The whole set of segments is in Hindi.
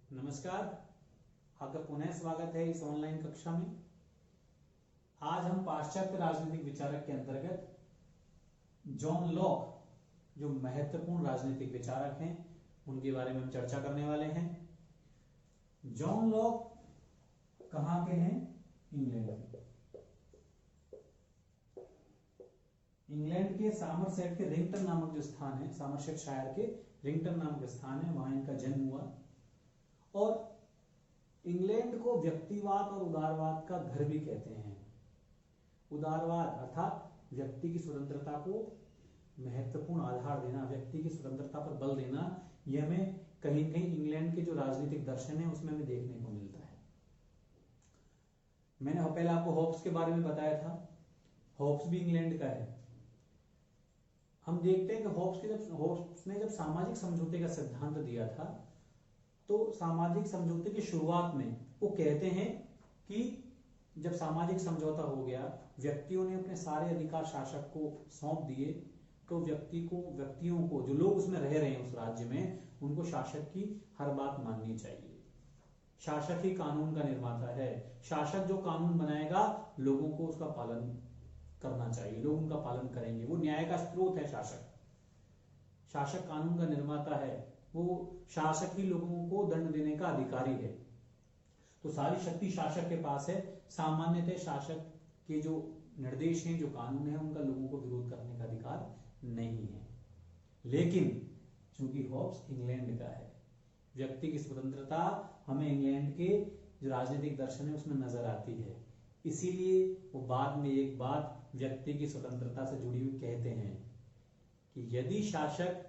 नमस्कार। आपका पुनः स्वागत है इस ऑनलाइन कक्षा में। आज हम पाश्चात्य राजनीतिक विचारक के अंतर्गत जॉन लॉक जो महत्वपूर्ण राजनीतिक विचारक हैं उनके बारे में हम चर्चा करने वाले हैं। जॉन लॉक कहां के हैं? इंग्लैंड के। इंग्लैंड के सामरसेट के रिंगटन नामक जो स्थान है, सामरसेट शायर के रिंगटन नामक स्थान है, वहां इनका जन्म हुआ। और इंग्लैंड को व्यक्तिवाद और उदारवाद का घर भी कहते हैं। उदारवाद अर्थात व्यक्ति की स्वतंत्रता को महत्वपूर्ण आधार देना, व्यक्ति की स्वतंत्रता पर बल देना, यह हमें कहीं न कहीं इंग्लैंड के जो राजनीतिक दर्शन है उसमें हमें देखने को मिलता है। मैंने पहले आपको होब्स के बारे में बताया था। होब्स भी इंग्लैंड का है। हम देखते हैं कि होब्स ने जब सामाजिक समझौते का सिद्धांत दिया था तो सामाजिक समझौते की शुरुआत में वो कहते हैं कि जब सामाजिक समझौता हो गया, व्यक्तियों ने अपने सारे अधिकार शासक को सौंप दिए, तो व्यक्तियों को जो लोग उसमें रह रहे हैं उस राज्य में, उनको शासक की हर बात माननी चाहिए। शासक ही कानून का निर्माता है। शासक जो कानून बनाएगा लोगों को उसका पालन करना चाहिए, लोग उनका पालन करेंगे। वो न्याय का स्रोत है शासक। शासक कानून का निर्माता है, वो शासक ही लोगों को दंड देने का अधिकारी है। तो सारी शक्ति शासक के पास है। सामान्यतः शासक के जो निर्देश हैं, जो कानून है, उनका लोगों को विरोध करने का अधिकार नहीं है। लेकिन चूंकि होब्स इंग्लैंड का है, व्यक्ति की स्वतंत्रता हमें इंग्लैंड के जो राजनीतिक दर्शन है उसमें नजर आती है। इसीलिए वो बाद में एक बात व्यक्ति की स्वतंत्रता से जुड़ी हुई कहते हैं कि यदि शासक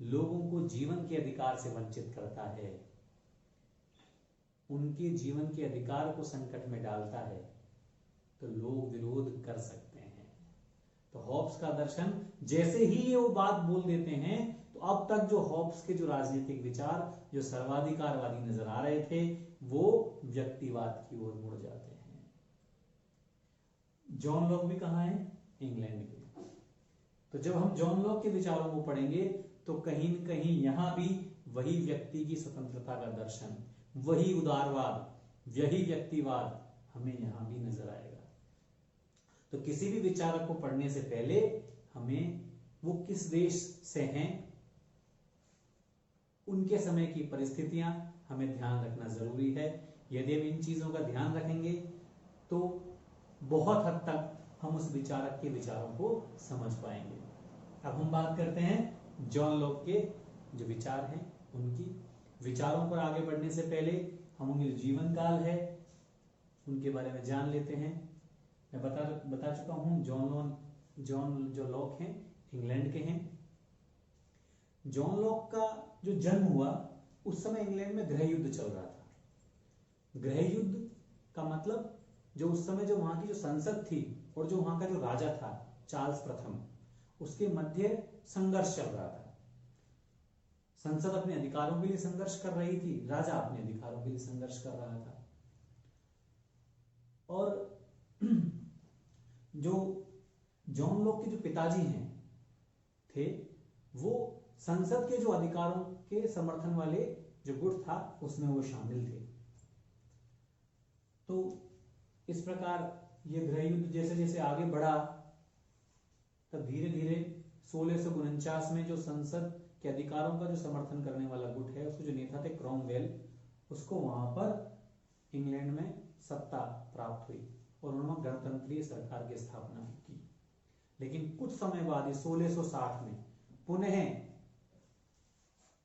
लोगों को जीवन के अधिकार से वंचित करता है, उनके जीवन के अधिकार को संकट में डालता है, तो लोग विरोध कर सकते हैं। तो होब्स का दर्शन, जैसे ही ये वो बात बोल देते हैं, तो अब तक जो होब्स के जो राजनीतिक विचार जो सर्वाधिकारवादी नजर आ रहे थे, वो व्यक्तिवाद की ओर मुड़ जाते हैं। जॉन लॉक भी कहां है? इंग्लैंड के। तो जब हम जॉन लॉक के विचारों को पढ़ेंगे तो कहीं न कहीं यहां भी वही व्यक्ति की स्वतंत्रता का दर्शन, वही उदारवाद, वही व्यक्तिवाद हमें यहां भी नजर आएगा। तो किसी भी विचारक को पढ़ने से पहले हमें वो किस देश से हैं, उनके समय की परिस्थितियां हमें ध्यान रखना जरूरी है। यदि हम इन चीजों का ध्यान रखेंगे तो बहुत हद तक हम उस विचारक के विचारों को समझ पाएंगे। अब हम बात करते हैं जॉन लॉक के जो विचार हैं उनकी। विचारों पर आगे बढ़ने से पहले हम उनके जीवन काल है उनके बारे में जान लेते हैं। मैं बता चुका हूं जॉन जो लॉक हैं इंग्लैंड के हैं। जॉन लॉक का जो जन्म हुआ उस समय इंग्लैंड में गृह युद्ध चल रहा था। गृह युद्ध का मतलब जो उस समय जो वहां की जो संसद थी और जो वहां का जो राजा था चार्ल्स प्रथम, उसके मध्य संघर्ष चल रहा था। संसद अपने अधिकारों के लिए संघर्ष कर रही थी, राजा अपने अधिकारों के लिए संघर्ष कर रहा था। और जो जॉन लॉक के जो पिताजी हैं थे, वो संसद के जो अधिकारों के समर्थन वाले जो गुट था उसमें वो शामिल थे। तो इस प्रकार ये गृह युद्ध जैसे जैसे आगे बढ़ा, तब धीरे धीरे 1649 में जो संसद के अधिकारों का जो समर्थन करने वाला गुट है, उसके जो नेता थे क्रॉमवेल, उसको वहां पर इंग्लैंड में सत्ता प्राप्त हुई और उन्होंने गणतंत्रीय सरकार की स्थापना की। लेकिन कुछ समय बाद 1660 में पुनः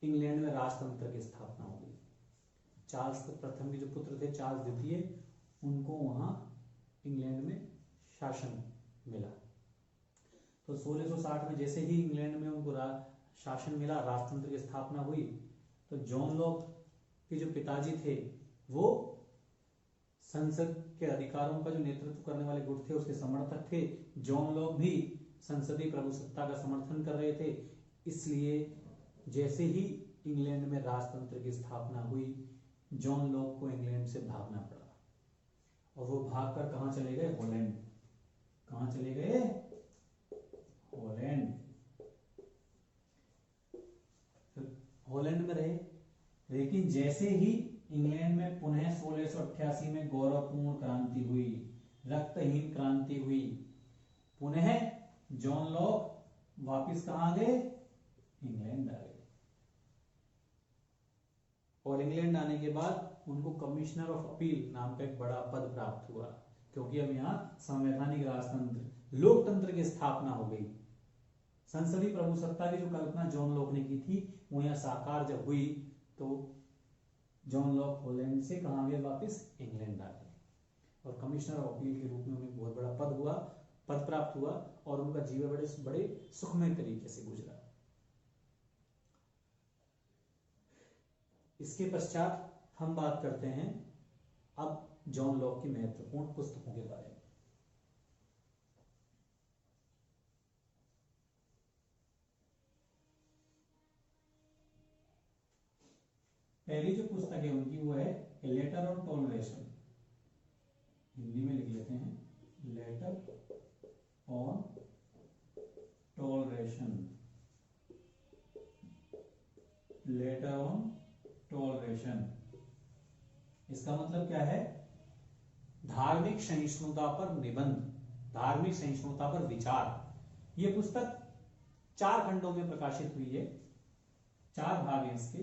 इंग्लैंड में राजतंत्र की स्थापना हो गई। चार्ल्स प्रथम के जो पुत्र थे चार्ल्स द्वितीय, उनको वहां इंग्लैंड में शासन मिला। तो 1660 में जैसे ही इंग्लैंड में उनको शासन मिला, राजतंत्र की स्थापना हुई, तो जॉन लॉक के जो पिताजी थे वो संसद के अधिकारों का जो नेतृत्व करने वाले गुट थे उसके समर्थक थे। जॉन लॉक भी संसदीय प्रभुसत्ता का समर्थन कर रहे थे। इसलिए जैसे ही इंग्लैंड में राजतंत्र की स्थापना हुई, जॉन लॉक को इंग्लैंड से भागना पड़ा और वो भागकर कहां चले गए? हॉलैंड। कहां चले गए? हॉलैंड। हॉलैंड में रहे। लेकिन जैसे ही इंग्लैंड में पुनः 1688 में गौरवपूर्ण क्रांति हुई, रक्तहीन क्रांति हुई, पुनः जॉन लॉक वापिस कहां गए? इंग्लैंड आ गए। और इंग्लैंड आने के बाद उनको कमिश्नर ऑफ अपील नाम का एक बड़ा पद प्राप्त हुआ, क्योंकि अब यहाँ संवैधानिक राजतंत्र, लोकतंत्र की स्थापना हो गई। संसदीय प्रभुसत्ता की जो कल्पना जॉन लॉक ने की थी वो यहाँ साकार जब हुई, तो जॉन लॉक हॉलैंड से कहां गए? वापस इंग्लैंड आ गए। और कमिश्नर ऑफ अपील के रूप में उन्हें बहुत बड़ा पद प्राप्त हुआ और उनका जीवन बड़े सुखमय तरीके से गुजरा। इसके पश्चात हम बात करते हैं अब जॉन लॉक की महत्वपूर्ण पुस्तकों के बारे में। पहली जो पुस्तक है उनकी वो है a later on toleration. Hindi में लिख लेते हैं, later on toleration. Later on toleration, इसका मतलब क्या है? धार्मिक सहिष्णुता पर निबंध, धार्मिक सहिष्णुता पर विचार। यह पुस्तक 4 खंडों में प्रकाशित हुई है। 4 भाग हैं इसके,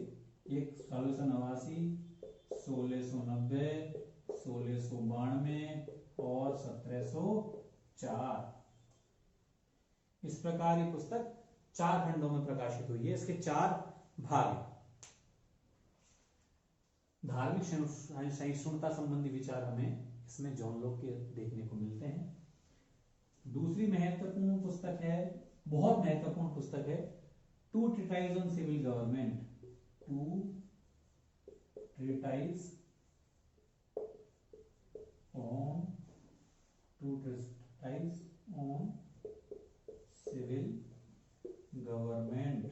एक 1689, 1690, 1692 और 1704। इस प्रकार ये पुस्तक 4 खंडों में प्रकाशित हुई है। इसके 4 भाग हैं। धार्मिक सहिष्णुता संबंधी विचार हमें इसमें जॉन लॉक के देखने को मिलते हैं। दूसरी महत्वपूर्ण पुस्तक है, बहुत महत्वपूर्ण पुस्तक है, two treatise on civil government. Two treatise on civil government.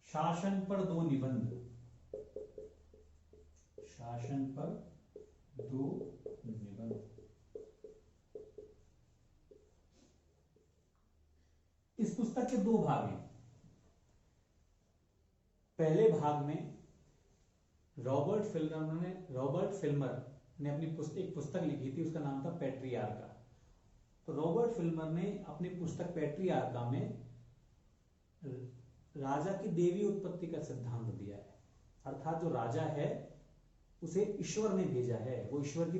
शासन पर 2 निबंध, शासन पर 2 निबंध। इस पुस्तक के 2 भाग हैं। पहले भाग में रॉबर्ट फिल्मर ने अपनी एक पुस्तक लिखी थी, उसका नाम था पैट्रियार्का। तो रॉबर्ट फिल्मर ने अपनी पुस्तक पैट्रियार्का में राजा की देवी उत्पत्ति का सिद्धांत दिया है। अर्थात जो राजा है उसे ईश्वर ने भेजा है, वो ईश्वर की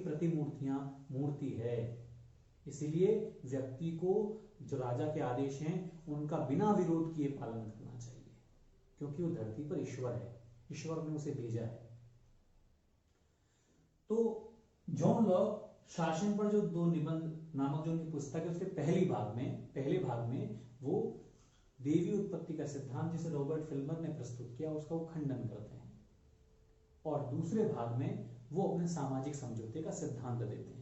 मूर्ति है। इसीलिए व्यक्ति को जो राजा के आदेश हैं उनका बिना विरोध किए पालन करना चाहिए, क्योंकि वो धरती पर ईश्वर है, ईश्वर ने उसे भेजा है। तो जॉन लॉक शासन पर जो 2 निबंध नामक जो उनकी पुस्तक है, उसके पहले भाग में वो देवी उत्पत्ति का सिद्धांत जिसे रॉबर्ट फिल्मर ने प्रस्तुत किया उसका वो खंडन करते हैं, और दूसरे भाग में वो अपने सामाजिक समझौते का सिद्धांत देते हैं।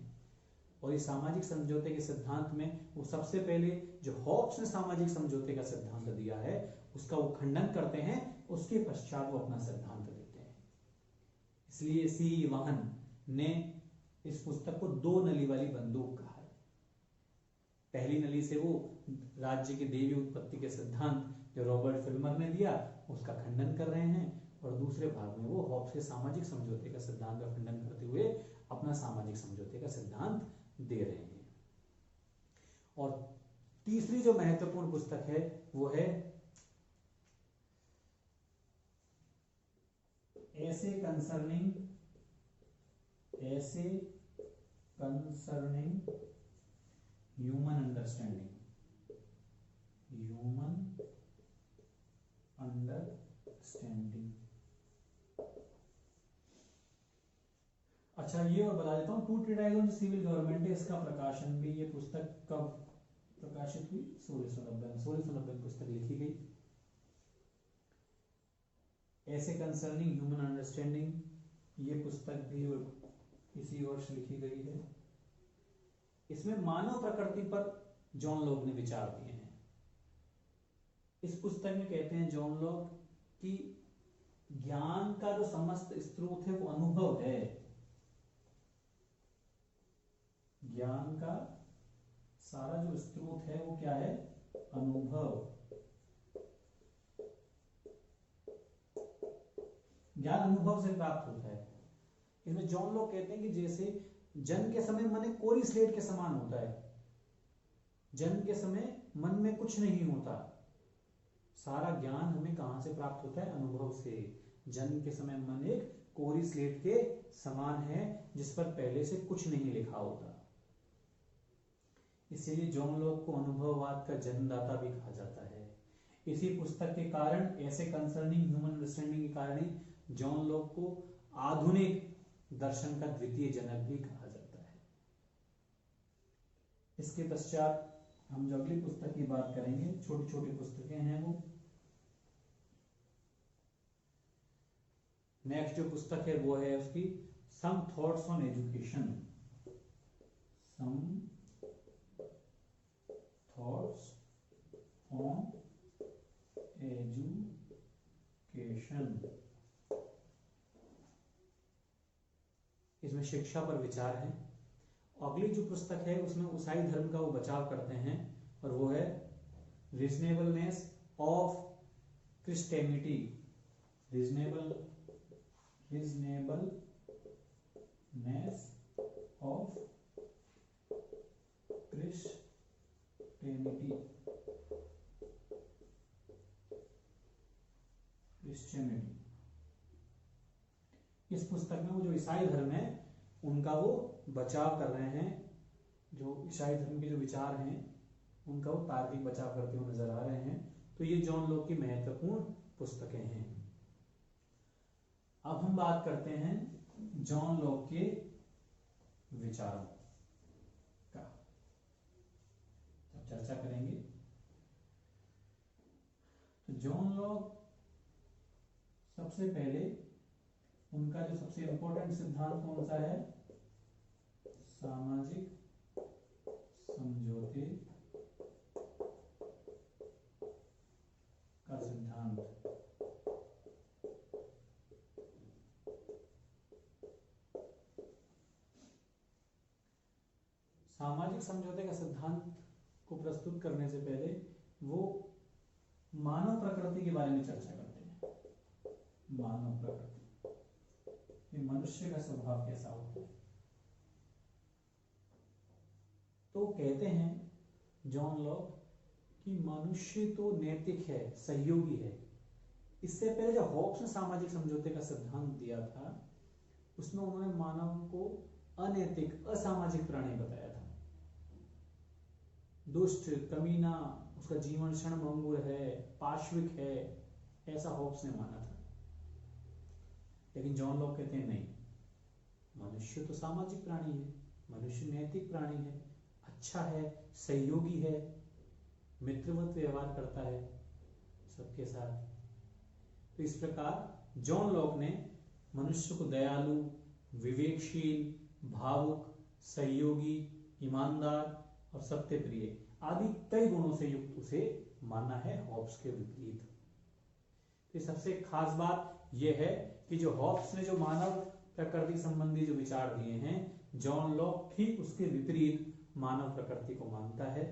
और इस सामाजिक समझौते के सिद्धांत में वो सबसे पहले जो हॉब्स ने सामाजिक समझौते का सिद्धांत दिया है उसका वो खंडन करते हैं, उसके पश्चात वो अपना सिद्धांत देते हैं। इसलिए सी वाहन ने इस पुस्तक को 2 नली वाली बंदूक कहा है। पहली नली से वो राज्य की देवी उत्पत्ति के सिद्धांत जो रॉबर्ट फिल्मर ने दिया उसका खंडन कर रहे हैं, और दूसरे भाग में वो हॉब्स के सामाजिक समझौते का सिद्धांत का खंडन करते हुए अपना सामाजिक समझौते का सिद्धांत दे रहे हैं। और तीसरी जो महत्वपूर्ण पुस्तक है वो है ऐसे कंसर्निंग ह्यूमन अंडरस्टैंडिंग। अच्छा, ये और बता देता हूँ, two treatise on civil government, इसका प्रकाशन भी, ये पुस्तक कब प्रकाशित हुई? 1690 में पुस्तक लिखी गई। ऐसे कंसर्निंग ह्यूमन अंडरस्टैंडिंग, ये पुस्तक भी इसी वर्ष लिखी गई है। इसमें मानव प्रकृति पर जॉन लॉक ने विचार दिए हैं। इस पुस्तक में कहते हैं जॉन लॉक कि ज्ञान का जो समस्त स्रोत है वो अनुभव है। ज्ञान का सारा जो स्रोत है वो क्या है? अनुभव। ज्ञान अनुभव से प्राप्त होता है। इसमें जॉन लॉक कहते हैं कि जैसे जन्म के समय मन एक कोरी स्लेट के समान होता है। जन्म के समय मन में कुछ नहीं होता, सारा ज्ञान हमें कहां से प्राप्त होता है? अनुभव से। जन्म के समय मन एक कोरी स्लेट के समान है जिस पर पहले से कुछ नहीं लिखा होता। इसीलिए जॉन लॉक को अनुभववाद का जन्मदाता भी कहा जाता है। इसी पुस्तक के कारण, ऐसे कंसर्निंग ह्यूमन अंडरस्टैंडिंग के कारण ही जॉन लॉक को आधुनिक दर्शन का द्वितीय जनक भी कहा जाता है। इसके पश्चात हम जो अगली पुस्तक की बात करेंगे, छोटी छोटी पुस्तकें हैं वो। नेक्स्ट जो पुस्तक है वो है उसकी some thoughts on education. Some thoughts on education. इसमें शिक्षा पर विचार है। अगली जो पुस्तक है उसमें ईसाई धर्म का वो बचाव करते हैं और वो है reasonableness of Christianity. Reasonableness of Christianity. इस पुस्तक में वो जो ईसाई धर्म है उनका वो बचाव कर रहे हैं। जो ईसाई धर्म के जो विचार हैं उनका वो तार्किक बचाव करते हुए नजर आ रहे हैं। तो ये जॉन लॉक की महत्वपूर्ण पुस्तकें हैं। अब हम बात करते हैं जॉन लॉक के विचारों का, अब चर्चा करेंगे। तो जॉन लॉक सबसे पहले उनका जो सबसे इंपॉर्टेंट सिद्धांत कौन सा है? सामाजिक समझौते का सिद्धांत। सामाजिक समझौते का सिद्धांत को प्रस्तुत करने से पहले वो मानव प्रकृति के बारे में चर्चा करते हैं। मानव प्रकृति, ये मनुष्य का स्वभाव कैसा होता है। तो कहते हैं जॉन लॉक कि मनुष्य तो नैतिक है, सहयोगी है। इससे पहले जब हॉब्स ने सामाजिक समझौते का सिद्धांत दिया था उसमें उन्होंने मानव को अनैतिक, असामाजिक प्राणी बताया था। दुष्ट, कमीना, उसका जीवन क्षणभंगुर है, पाश्विक है, ऐसा हॉब्स ने माना था। लेकिन जॉन लॉक कहते हैं नहीं, मनुष्य तो सामाजिक प्राणी है, मनुष्य नैतिक प्राणी है, अच्छा है, सहयोगी है, मित्रवत व्यवहार करता है सबके साथ। तो इस प्रकार जॉन लॉक ने मनुष्य को दयालु, विवेकशील, भावुक, सहयोगी, ईमानदार और सत्यप्रिय आदि कई गुणों से युक्त उसे माना है, हॉब्स के विपरीत। तो सबसे खास बात यह है कि जो हॉब्स ने जो मानव प्रकृति संबंधी जो विचार दिए हैं, जॉन लॉक ठीक उसके विपरीत मानव प्रकृति को मानता है।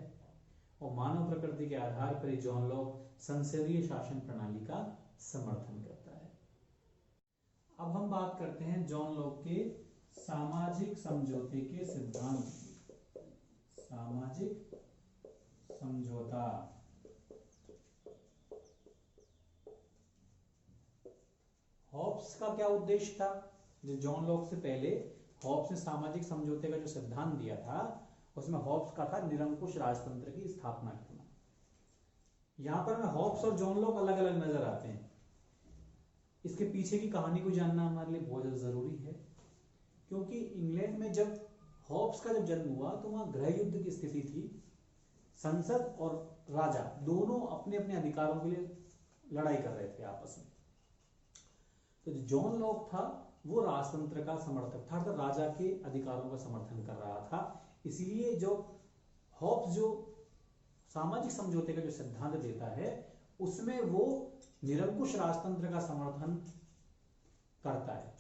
और मानव प्रकृति के आधार पर जॉन लॉक संसदीय शासन प्रणाली का समर्थन करता है। अब हम बात करते हैं जॉन लॉक के सामाजिक समझौते के सिद्धांत की। सामाजिक समझौता। हॉब्स का क्या उद्देश्य था? जो जॉन लॉक से पहले हॉब्स ने सामाजिक समझौते का जो सिद्धांत दिया था उसमें हॉब्स का था निरंकुश राजतंत्र की स्थापना करना। यहां पर हमें हॉब्स और जॉन लॉक अलग अलग नजर आते हैं। इसके पीछे की कहानी को जानना हमारे लिए बहुत ज्यादा जरूरी है, क्योंकि इंग्लैंड में जब हॉब्स का जब जन्म हुआ तो वहां गृह युद्ध की स्थिति थी। संसद और राजा दोनों अपने अपने अधिकारों के लिए लड़ाई कर रहे थे आपस में। तो जो जॉन लॉक था वो राजतंत्र का समर्थक था, तो राजा के अधिकारों का समर्थन कर रहा था। इसीलिए जो हॉब्स जो सामाजिक समझौते का जो सिद्धांत देता है उसमें वो निरंकुश राजतंत्र का समर्थन करता है,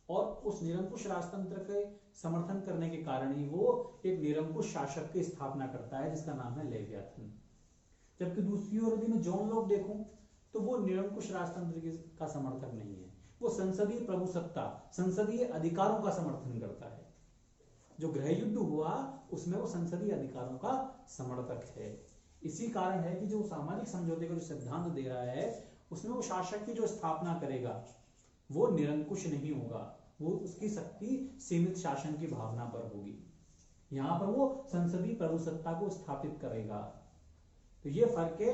और उस निरंकुश राजतंत्र के समर्थन करने के कारण ही वो एक निरंकुश शासक की स्थापना करता है जिसका नाम है लेवियाथन। जबकि दूसरी ओर यदि मैं जॉन लॉक देखूं तो वो निरंकुश राजतंत्र का समर्थक नहीं है, वो संसदीय प्रभुसत्ता, संसदीय अधिकारों का समर्थन करता है। जो गृह युद्ध हुआ उसमें वो संसदीय अधिकारों का समर्थक है। इसी कारण है कि जो सामाजिक समझौते का जो सिद्धांत दे रहा है उसमें वो शासक की जो स्थापना करेगा वो निरंकुश नहीं होगा, वो उसकी शक्ति सीमित शासन की भावना पर होगी। यहां पर वो संसदीय प्रभुसत्ता को स्थापित करेगा। तो ये फर्क है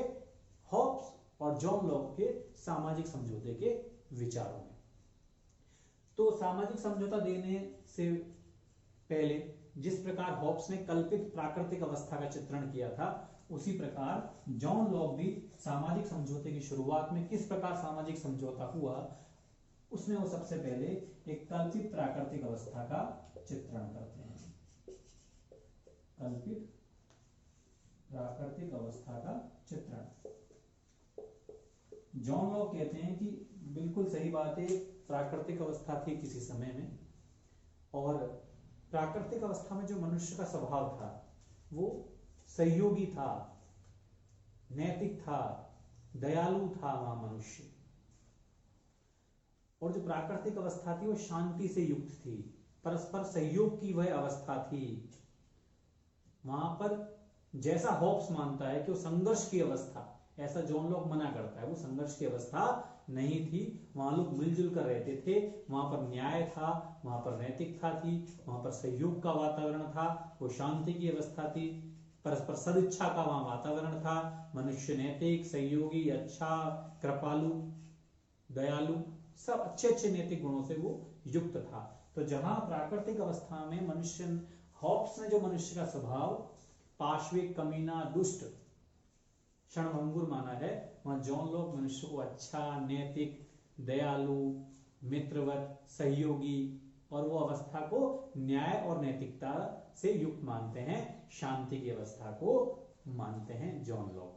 हॉब्स और जॉन लॉक के सामाजिक समझौते के विचारों में। तो सामाजिक समझौता देने से पहले जिस प्रकार हॉब्स ने कल्पित प्राकृतिक अवस्था का चित्रण किया था, उसी प्रकार जॉन लॉक भी सामाजिक समझौते की शुरुआत में किस प्रकार सामाजिक समझौता हुआ उसमें वो सबसे पहले एक कल्पित प्राकृतिक अवस्था का चित्रण करते हैं। कल्पित प्राकृतिक अवस्था का चित्रण। जॉन लॉक कहते हैं कि बिल्कुल सही बात है, प्राकृतिक अवस्था थी किसी समय में, और प्राकृतिक अवस्था में जो मनुष्य का स्वभाव था वो सहयोगी था, नैतिक था, दयालु था वहां मनुष्य। और जो प्राकृतिक अवस्था थी वो शांति से युक्त थी, परस्पर सहयोग की वह अवस्था थी। वहां पर जैसा हॉब्स मानता है कि वो संघर्ष की अवस्था, ऐसा जॉन लॉक मना करता है, वो संघर्ष की अवस्था नहीं थी। वहां लोग मिलजुल कर रहते थे, वहां पर न्याय था, वहां पर नैतिकता थी, वहां पर सहयोग का वातावरण था, वो शांति की अवस्था थी, परस्पर सदिच्छा का वहां वातावरण था। मनुष्य नैतिक, सहयोगी, अच्छा, कृपालु, दयालु, सब अच्छे अच्छे नैतिक गुणों से वो युक्त था। तो जहां प्राकृतिक अवस्था में मनुष्य, हॉब्स ने जो मनुष्य का स्वभाव पाशविक, कमीना, दुष्ट, क्षणभंगुर माना है, वहां जॉन लॉक मनुष्य को अच्छा, नैतिक, दयालु, मित्रवत, सहयोगी और वो अवस्था को न्याय और नैतिकता से युक्त मानते हैं, शांति की अवस्था को मानते हैं जॉन लॉक।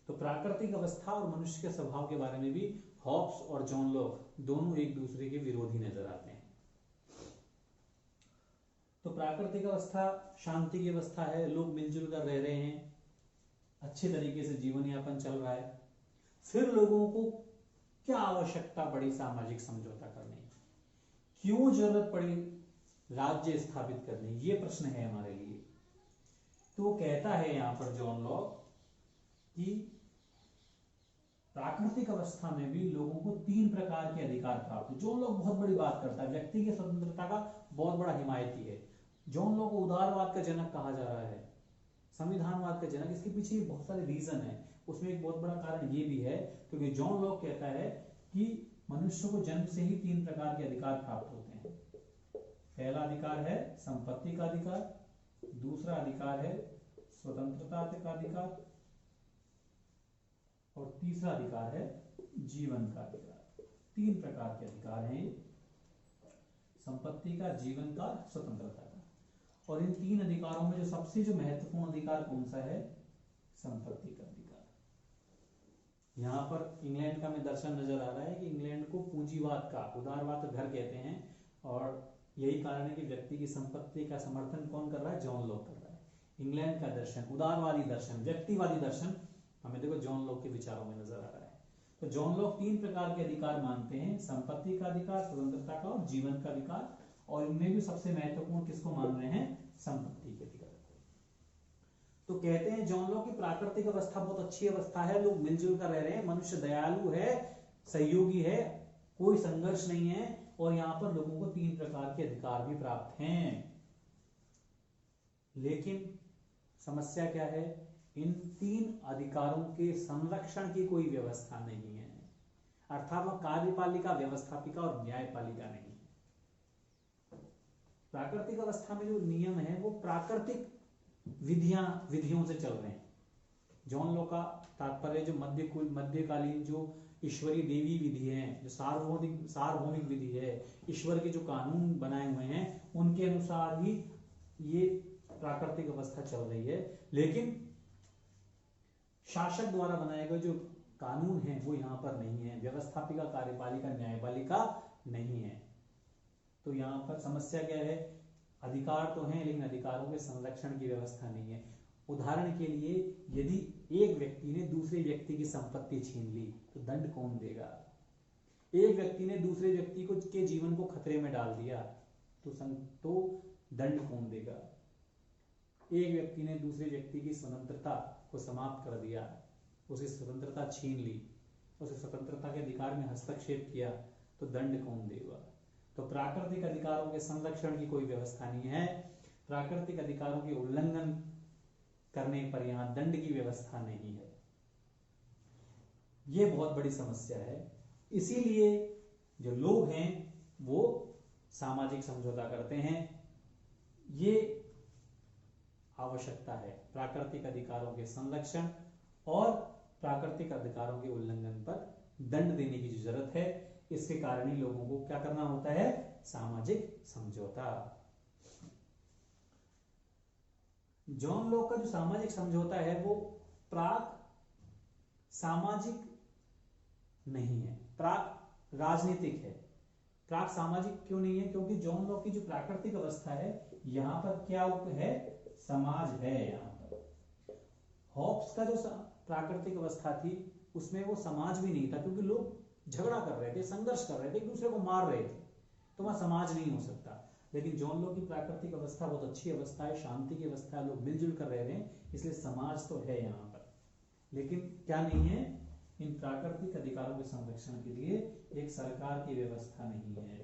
तो प्राकृतिक अवस्था और मनुष्य के स्वभाव के बारे में भी हॉब्स और जॉन लॉक दोनों एक दूसरे के विरोधी नजर आते हैं। तो प्राकृतिक अवस्था शांति की अवस्था है, लोग मिलजुल कर रह रहे हैं, अच्छे तरीके से जीवन यापन चल रहा है। फिर लोगों को क्या आवश्यकता पड़ी सामाजिक समझौता करने की, क्यों जरूरत पड़ी राज्य स्थापित करने, ये प्रश्न है हमारे लिए। तो कहता है यहां पर जॉन लॉक कि प्राकृतिक अवस्था में भी लोगों को 3 प्रकार के अधिकार प्राप्त हुए। जॉन लॉक बहुत बड़ी बात करता है, व्यक्ति की स्वतंत्रता का बहुत बड़ा हिमायती है। जॉन लॉक को उदारवाद का जनक कहा जा रहा है, संविधानवाद का जनक। इसके पीछे बहुत सारे रीजन है, उसमें एक बहुत बड़ा कारण ये भी है क्योंकि जॉन लॉक कहता है कि मनुष्य को जन्म से ही 3 प्रकार के अधिकार प्राप्त होते हैं। पहला अधिकार है संपत्ति का अधिकार, दूसरा अधिकार है स्वतंत्रता का अधिकार, और तीसरा अधिकार है जीवन का अधिकार। 3 प्रकार के अधिकार हैं, संपत्ति का, जीवन का, स्वतंत्रता का। और इन 3 अधिकारों में जो सबसे जो महत्वपूर्ण अधिकार कौन सा है? संपत्ति का अधिकार। यहां पर इंग्लैंड का में दर्शन नजर आ रहा है कि इंग्लैंड को पूंजीवाद का, उदारवाद का घर कहते हैं, और यही कारण है कि व्यक्ति की संपत्ति का समर्थन कौन कर रहा है? जॉन लॉक कर रहा है। इंग्लैंड का दर्शन, उदारवादी दर्शन, व्यक्तिवादी दर्शन हमें देखो जॉन लॉक के विचारों में नजर आ रहा है। तो जॉन लॉक 3 प्रकार के अधिकार मानते हैं, संपत्ति का अधिकार, स्वतंत्रता का और जीवन का अधिकार। और इनमें भी सबसे महत्वपूर्ण किसको मान रहे हैं? संपत्ति के अधिकार। तो कहते हैं जॉन लॉक की प्राकृतिक अवस्था बहुत अच्छी अवस्था है, लोग मिलजुल कर रह रहे हैं, मनुष्य दयालु है, सहयोगी है, कोई संघर्ष नहीं है, और यहां पर लोगों को 3 प्रकार के अधिकार भी प्राप्त हैं। लेकिन समस्या क्या है? इन 3 अधिकारों के संरक्षण की कोई व्यवस्था नहीं है, अर्थात वह कार्यपालिका, व्यवस्थापिका और न्यायपालिका नहीं है। प्राकृतिक अवस्था में जो नियम है वो प्राकृतिक विधियों से चल रहे हैं। जॉन लॉक का तात्पर्य जो मध्यकालीन जो ईश्वरीय देवी विधि है, जो सार्वभौमिक विधि है, ईश्वर के जो कानून बनाए हुए हैं उनके अनुसार ही ये प्राकृतिक अवस्था चल रही है। लेकिन शासक द्वारा बनाए गए जो कानून हैं वो यहां पर नहीं है, व्यवस्थापिका, कार्यपालिका, न्यायपालिका नहीं है। तो यहां पर समस्या क्या है? अधिकार तो हैं लेकिन अधिकारों के संरक्षण की व्यवस्था नहीं है। उदाहरण के लिए यदि एक व्यक्ति ने दूसरे व्यक्ति की संपत्ति छीन ली तो दंड कौन देगा? एक व्यक्ति ने दूसरे व्यक्ति को के जीवन को खतरे में डाल दिया तो दंड कौन देगा? एक व्यक्ति ने दूसरे व्यक्ति की स्वतंत्रता को समाप्त कर दिया, उसकी स्वतंत्रता छीन ली, उसकी स्वतंत्रता के अधिकार में हस्तक्षेप किया, तो दंड कौन देगा? तो प्राकृतिक अधिकारों के संरक्षण की कोई व्यवस्था नहीं है, प्राकृतिक अधिकारों के उल्लंघन करने पर यहां दंड की व्यवस्था नहीं है। यह बहुत बड़ी समस्या है। इसीलिए जो लोग हैं वो सामाजिक समझौता करते हैं। ये आवश्यकता है प्राकृतिक अधिकारों के संरक्षण और प्राकृतिक अधिकारों के उल्लंघन पर दंड देने की जो जरूरत है। इसके कारण ही लोगों को क्या करना होता है? सामाजिक समझौता। जॉन लॉक का जो सामाजिक समझौता है वो प्राक सामाजिक नहीं है, प्राक राजनीतिक है। प्राक सामाजिक क्यों नहीं है? क्योंकि जॉन लॉक की जो प्राकृतिक अवस्था है यहां पर क्या है? समाज है। यहां पर हॉब्स का जो प्राकृतिक अवस्था थी उसमें वो समाज भी नहीं था, क्योंकि लोग झगड़ा कर रहे थे, संघर्ष कर रहे थे, एक दूसरे को मार रहे थे, तो वहां समाज नहीं हो सकता। लेकिन जॉन लॉक की प्राकृतिक अवस्था बहुत अच्छी अवस्था है, शांति की अवस्था है, लोग मिलजुल कर रह रहे हैं, इसलिए समाज तो है यहाँ पर। लेकिन क्या नहीं है? इन प्राकृतिक अधिकारों के संरक्षण के लिए एक सरकार की व्यवस्था नहीं है,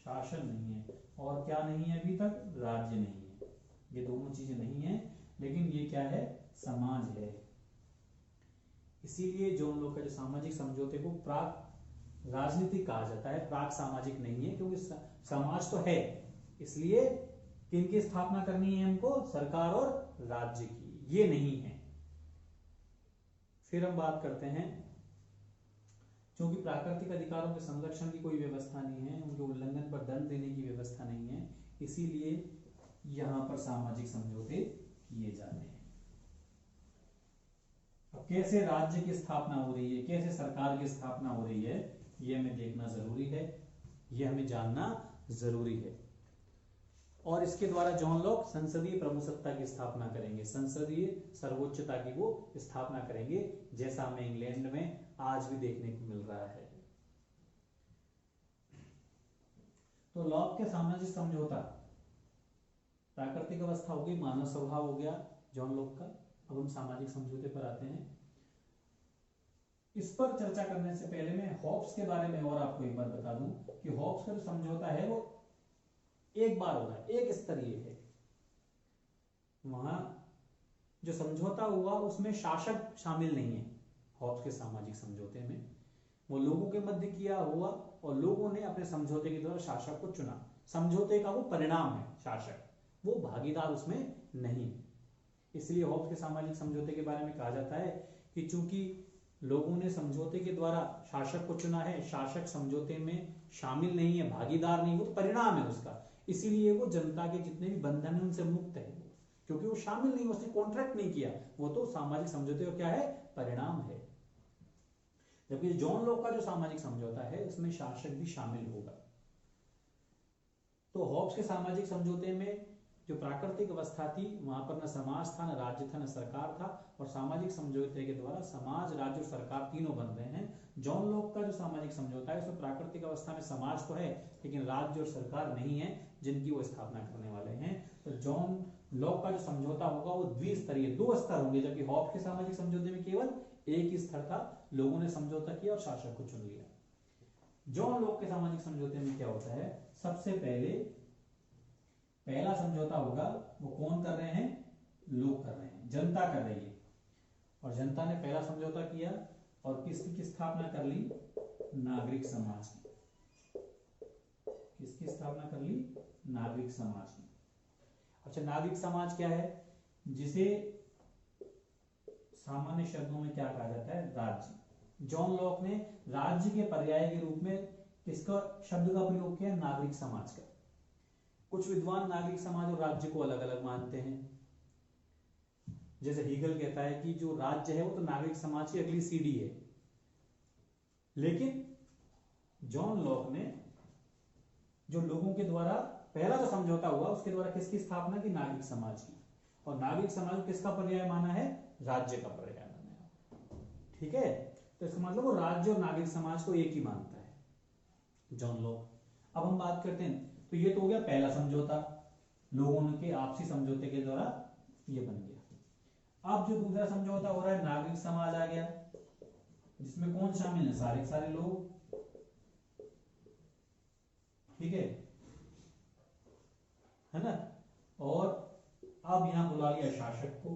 शासन नहीं है, और क्या नहीं है अभी तक? राज्य नहीं है। ये दोनों चीजें नहीं है, लेकिन ये क्या है? समाज है। इसीलिए जॉन लॉक का जो सामाजिक समझौते को प्राक राजनीतिक कहा जाता है, प्राक सामाजिक नहीं है, क्योंकि समाज तो है। इसलिए किनकी स्थापना करनी है हमको? सरकार और राज्य की, ये नहीं है। फिर हम बात करते हैं, क्योंकि प्राकृतिक अधिकारों के संरक्षण की कोई व्यवस्था नहीं है, उनके उल्लंघन पर दंड देने की व्यवस्था नहीं है, इसीलिए यहां पर सामाजिक समझौते किए जाते हैं। अब कैसे राज्य की स्थापना हो रही है, कैसे सरकार की स्थापना हो रही है, यह हमें देखना जरूरी है, यह हमें जानना जरूरी है। और इसके द्वारा जॉन लॉक संसदीय प्रभुसत्ता की स्थापना करेंगे, संसदीय सर्वोच्चता की वो स्थापना करेंगे, जैसा हमें इंग्लैंड में आज भी देखने को मिल रहा है। तो लॉक के सामाजिक समझौता, प्राकृतिक अवस्था हो गई, मानव स्वभाव हो गया जॉन लॉक का। अब हम सामाजिक समझौते पर आते हैं। इस पर चर्चा करने से पहले मैं हॉब्स के बारे में और आपको एक बार बता दूं कि हॉब्स का जो समझौता है वो एक बार हो रहा है, एक स्तरीय है। वहां जो समझौता हुआ उसमें शासक शामिल नहीं है। हॉब्स के सामाजिक समझौते में वो लोगों के मध्य किया हुआ, और लोगों ने अपने समझौते के द्वारा शासक को चुना। समझौते का वो परिणाम है शासक, वो भागीदार उसमें नहीं। इसलिए हॉब्स के सामाजिक समझौते के बारे में कहा जाता है कि चूंकि लोगों ने समझौते के द्वारा शासक को चुना है, शासक समझौते में शामिल नहीं है, भागीदार नहीं, वो तो परिणाम है उसका, इसीलिए वो जनता के जितने भी बंधन हैं उनसे मुक्त है, क्योंकि वो शामिल नहीं, उसने कॉन्ट्रैक्ट नहीं किया, वो तो सामाजिक समझौते का क्या है? परिणाम है। जबकि जॉन लॉक का जो सामाजिक समझौता है उसमें शासक भी शामिल होगा। तो हॉब्स के सामाजिक समझौते में जो प्राकृतिक अवस्था थी वहां पर न समाज था, न राज्य था, न सरकार था, और सामाजिक समझौते के द्वारा समाज, राज्य और सरकार तीनों बन रहे हैं। जॉन लॉक का जो सामाजिक समझौता है उसमें प्राकृतिक अवस्था में समाज तो है, लेकिन राज्य और सरकार नहीं है जिनकी वो स्थापना करने वाले हैं। तो जॉन लॉक का जो समझौता होगा वो द्विस्तरीय, 2 स्तर होंगे, जबकि हॉब्स के सामाजिक समझौते में केवल एक ही स्तर था, लोगों ने समझौता किया और शासक को चुन लिया। जॉन लॉक के सामाजिक समझौते में क्या होता है? सबसे पहला समझौता होगा, वो कौन कर रहे हैं? लोग कर रहे हैं, जनता कर रही है, और जनता ने पहला समझौता किया और किसकी स्थापना कर ली? नागरिक समाज की। किसकी स्थापना कर ली? नागरिक समाज की। अच्छा, नागरिक समाज क्या है? जिसे सामान्य शब्दों में क्या कहा जाता है? राज्य। जॉन लॉक ने राज्य के पर्याय के रूप में किसका शब्द का प्रयोग किया? नागरिक समाज का। कुछ विद्वान नागरिक समाज और राज्य को अलग अलग मानते हैं। जैसे हीगल कहता है कि जो राज्य है वो तो नागरिक समाज की अगली सीढ़ी है, लेकिन जॉन लॉक ने जो लोगों के द्वारा पहला जो समझौता हुआ उसके द्वारा किसकी स्थापना की? नागरिक समाज की। और नागरिक समाज किसका पर्याय माना है? राज्य का पर्याय माना है। ठीक है, तो इसका मतलब वो राज्य और नागरिक समाज को एक ही मानता है जॉन लॉक। अब हम बात करते हैं, तो ये तो हो गया पहला समझौता, लोगों के आपसी समझौते के द्वारा ये बन गया। अब जो दूसरा समझौता हो रहा है, नागरिक समाज आ गया, जिसमें कौन शामिल है, सारे सारे लोग, ठीक है ना। और अब यहां बुला लिया शासक को,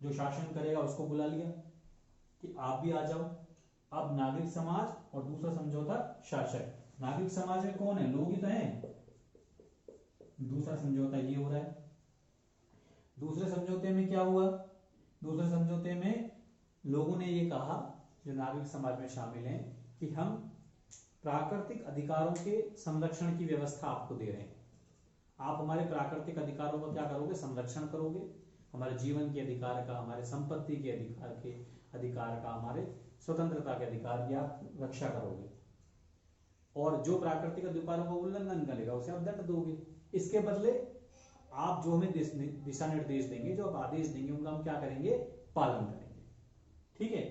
जो शासन करेगा उसको बुला लिया कि आप भी आ जाओ। अब नागरिक समाज और दूसरा समझौता शासक। नागरिक समाज में कौन है, लोग ही तो हैं। दूसरा समझौता ये हो रहा है। दूसरे समझौते में क्या हुआ, दूसरे समझौते में लोगों ने ये कहा, जो नागरिक समाज में शामिल हैं, कि हम प्राकृतिक अधिकारों के संरक्षण की व्यवस्था आपको दे रहे हैं। आप हमारे प्राकृतिक अधिकारों का क्या करोगे, संरक्षण करोगे। हमारे जीवन के अधिकार का, हमारे संपत्ति के अधिकार का, हमारे स्वतंत्रता के अधिकार की आप रक्षा करोगे। और जो प्राकृतिक अधिकारों का उल्लंघन करेगा उसे आप दंड दोगे। इसके बदले आप जो हमें दिशा निर्देश देंगे, जो आप आदेश देंगे, उनका हम क्या करेंगे, पालन करेंगे। ठीक है।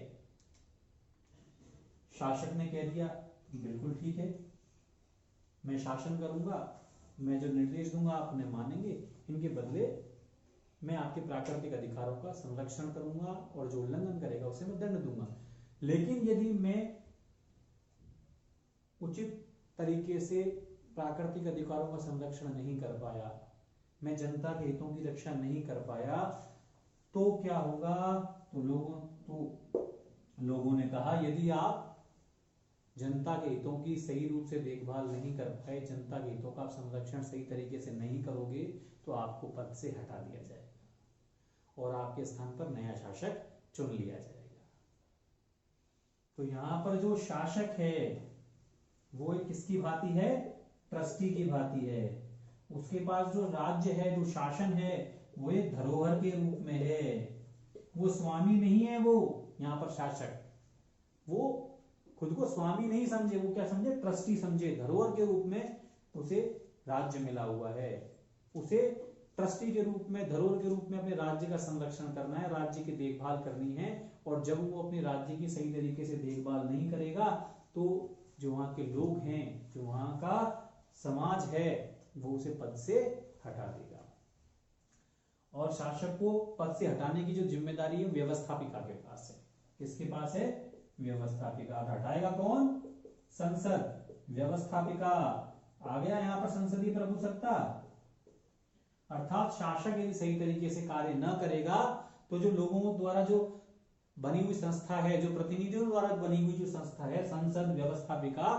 शासक ने कह दिया बिल्कुल ठीक है, मैं शासन करूंगा, मैं जो निर्देश दूंगा आप उन्हें मानेंगे, इनके बदले मैं आपके प्राकृतिक अधिकारों का संरक्षण करूंगा और जो उल्लंघन करेगा उसे मैं दंड दूंगा। लेकिन यदि मैं उचित तरीके से प्राकृतिक अधिकारों का संरक्षण नहीं कर पाया, मैं जनता के हितों की रक्षा नहीं कर पाया, तो क्या होगा, तो लोगों ने कहा, यदि आप जनता के हितों की सही रूप से देखभाल नहीं कर पाए, जनता के हितों का संरक्षण सही तरीके से नहीं करोगे, तो आपको पद से हटा दिया जाएगा और आपके स्थान पर नया शासक चुन लिया जाएगा। तो यहां पर जो शासक है वो किसकी भांति है, ट्रस्टी की भांति है। उसके पास जो राज्य है, जो शासन है, वो एक धरोहर के रूप में है। वो स्वामी नहीं है, वो यहां पर शासक, वो खुद को स्वामी नहीं समझे, वो क्या समझे, ट्रस्टी समझे। धरोहर के रूप में उसे राज्य मिला हुआ है, उसे ट्रस्टी के रूप में, धरोहर के रूप में अपने राज्य का संरक्षण करना है, राज्य की देखभाल करनी है। और जब वो अपने राज्य की सही तरीके से देखभाल नहीं करेगा, तो जो वहां के लोग हैं, जो वहां का समाज है, वो उसे पद से हटा देगा। और शासक को पद से हटाने की जो जिम्मेदारी है व्यवस्थापिका के पास है। किसके पास है, व्यवस्थापिका। हटाएगा कौन, संसद। व्यवस्थापिका आ गया यहां पर संसदीय प्रभुसत्ता। अर्थात शासक यदि सही तरीके से कार्य न करेगा, तो जो लोगों द्वारा जो बनी हुई संस्था है, जो प्रतिनिधियों द्वारा बनी हुई जो संस्था है, संसद, व्यवस्थापिका,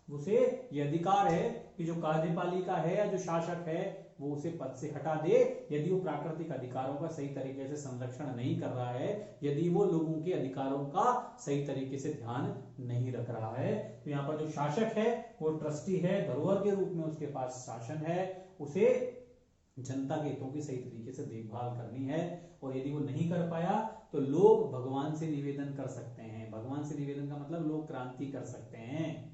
उसे यह अधिकार है कि जो कार्यपालिका है या जो शासक है, वो उसे पद से हटा दे, यदि वो प्राकृतिक अधिकारों का सही तरीके से संरक्षण नहीं कर रहा है, यदि वो लोगों के अधिकारों का सही तरीके से ध्यान नहीं रख रहा है। तो यहाँ पर जो शासक है वो ट्रस्टी है, धरोहर के रूप में उसके पास शासन है, उसे जनता के हितों की सही तरीके से देखभाल करनी है। और यदि वो नहीं कर पाया, तो लोग भगवान से निवेदन कर सकते हैं। भगवान से निवेदन का मतलब लोग क्रांति कर सकते हैं।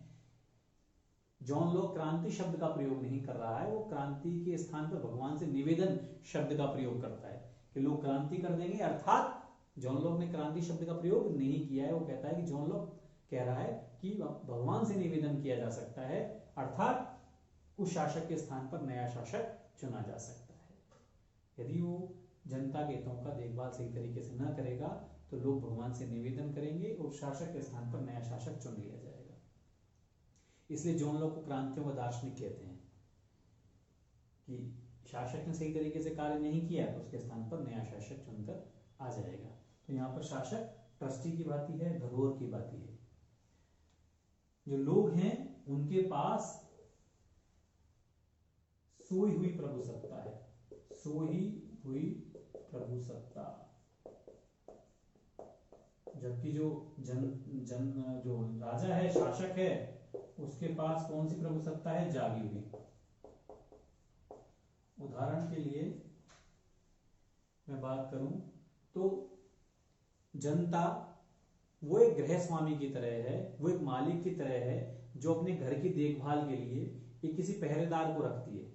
जॉन लॉक क्रांति शब्द का प्रयोग नहीं कर रहा है, वो क्रांति के स्थान पर भगवान से निवेदन शब्द का प्रयोग करता है कि लोग क्रांति कर देंगे। अर्थात जॉन लॉक ने क्रांति शब्द का प्रयोग नहीं किया है, वो कहता है कि जॉन लॉक कह रहा है कि भगवान से निवेदन किया जा सकता है, अर्थात उस शासक के स्थान पर नया शासक चुना जा सकता है। यदि वो जनता के हितों का देखभाल सही तरीके से न करेगा, तो लोग भगवान से निवेदन करेंगे और शासक के स्थान पर नया शासक चुन लिया जाएगा। इसलिए जॉन लॉक को क्रांतियों का दार्शनिक कहते हैं कि शासक ने सही तरीके से कार्य नहीं किया, तो उसके स्थान पर नया शासक चुनकर आ जाएगा। तो यहाँ पर शासक ट्रस्टी की बात है, धरोहर की बात है। जो लोग हैं उनके पास सोई हुई प्रभुसत्ता है, सोई हुई प्रभुसत्ता। जबकि जो जो राजा है, शासक है, उसके पास कौन सी प्रभुसत्ता है, जागी हुई। उदाहरण के लिए मैं बात करूं तो जनता वो एक गृह स्वामी की तरह है, वो एक मालिक की तरह है, जो अपने घर की देखभाल के लिए एक किसी पहरेदार को रखती है।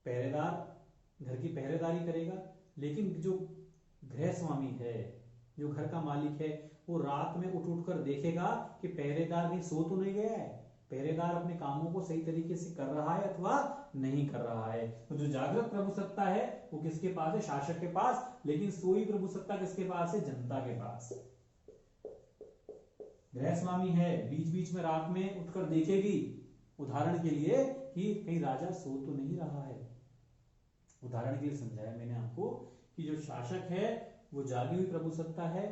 पहरेदार घर की पहरेदारी करेगा, लेकिन जो गृहस्वामी है, जो घर का मालिक है, वो रात में उठ कर देखेगा कि पहरेदार कहीं सो तो नहीं गया है, पहरेदार अपने कामों को सही तरीके से कर रहा है अथवा नहीं कर रहा है। तो जो जागृत प्रभुसत्ता है वो किसके पास है? शासक के पास। लेकिन सोई प्रभुसत्ता किसके पास है? जनता के पास। गृहस्वामी है, बीच बीच में रात में उठकर देखेगी उदाहरण के लिए कि कहीं राजा सो तो नहीं रहा है। उदाहरण के लिए समझाया मैंने आपको कि जो शासक है वो जागी हुई प्रभुसत्ता है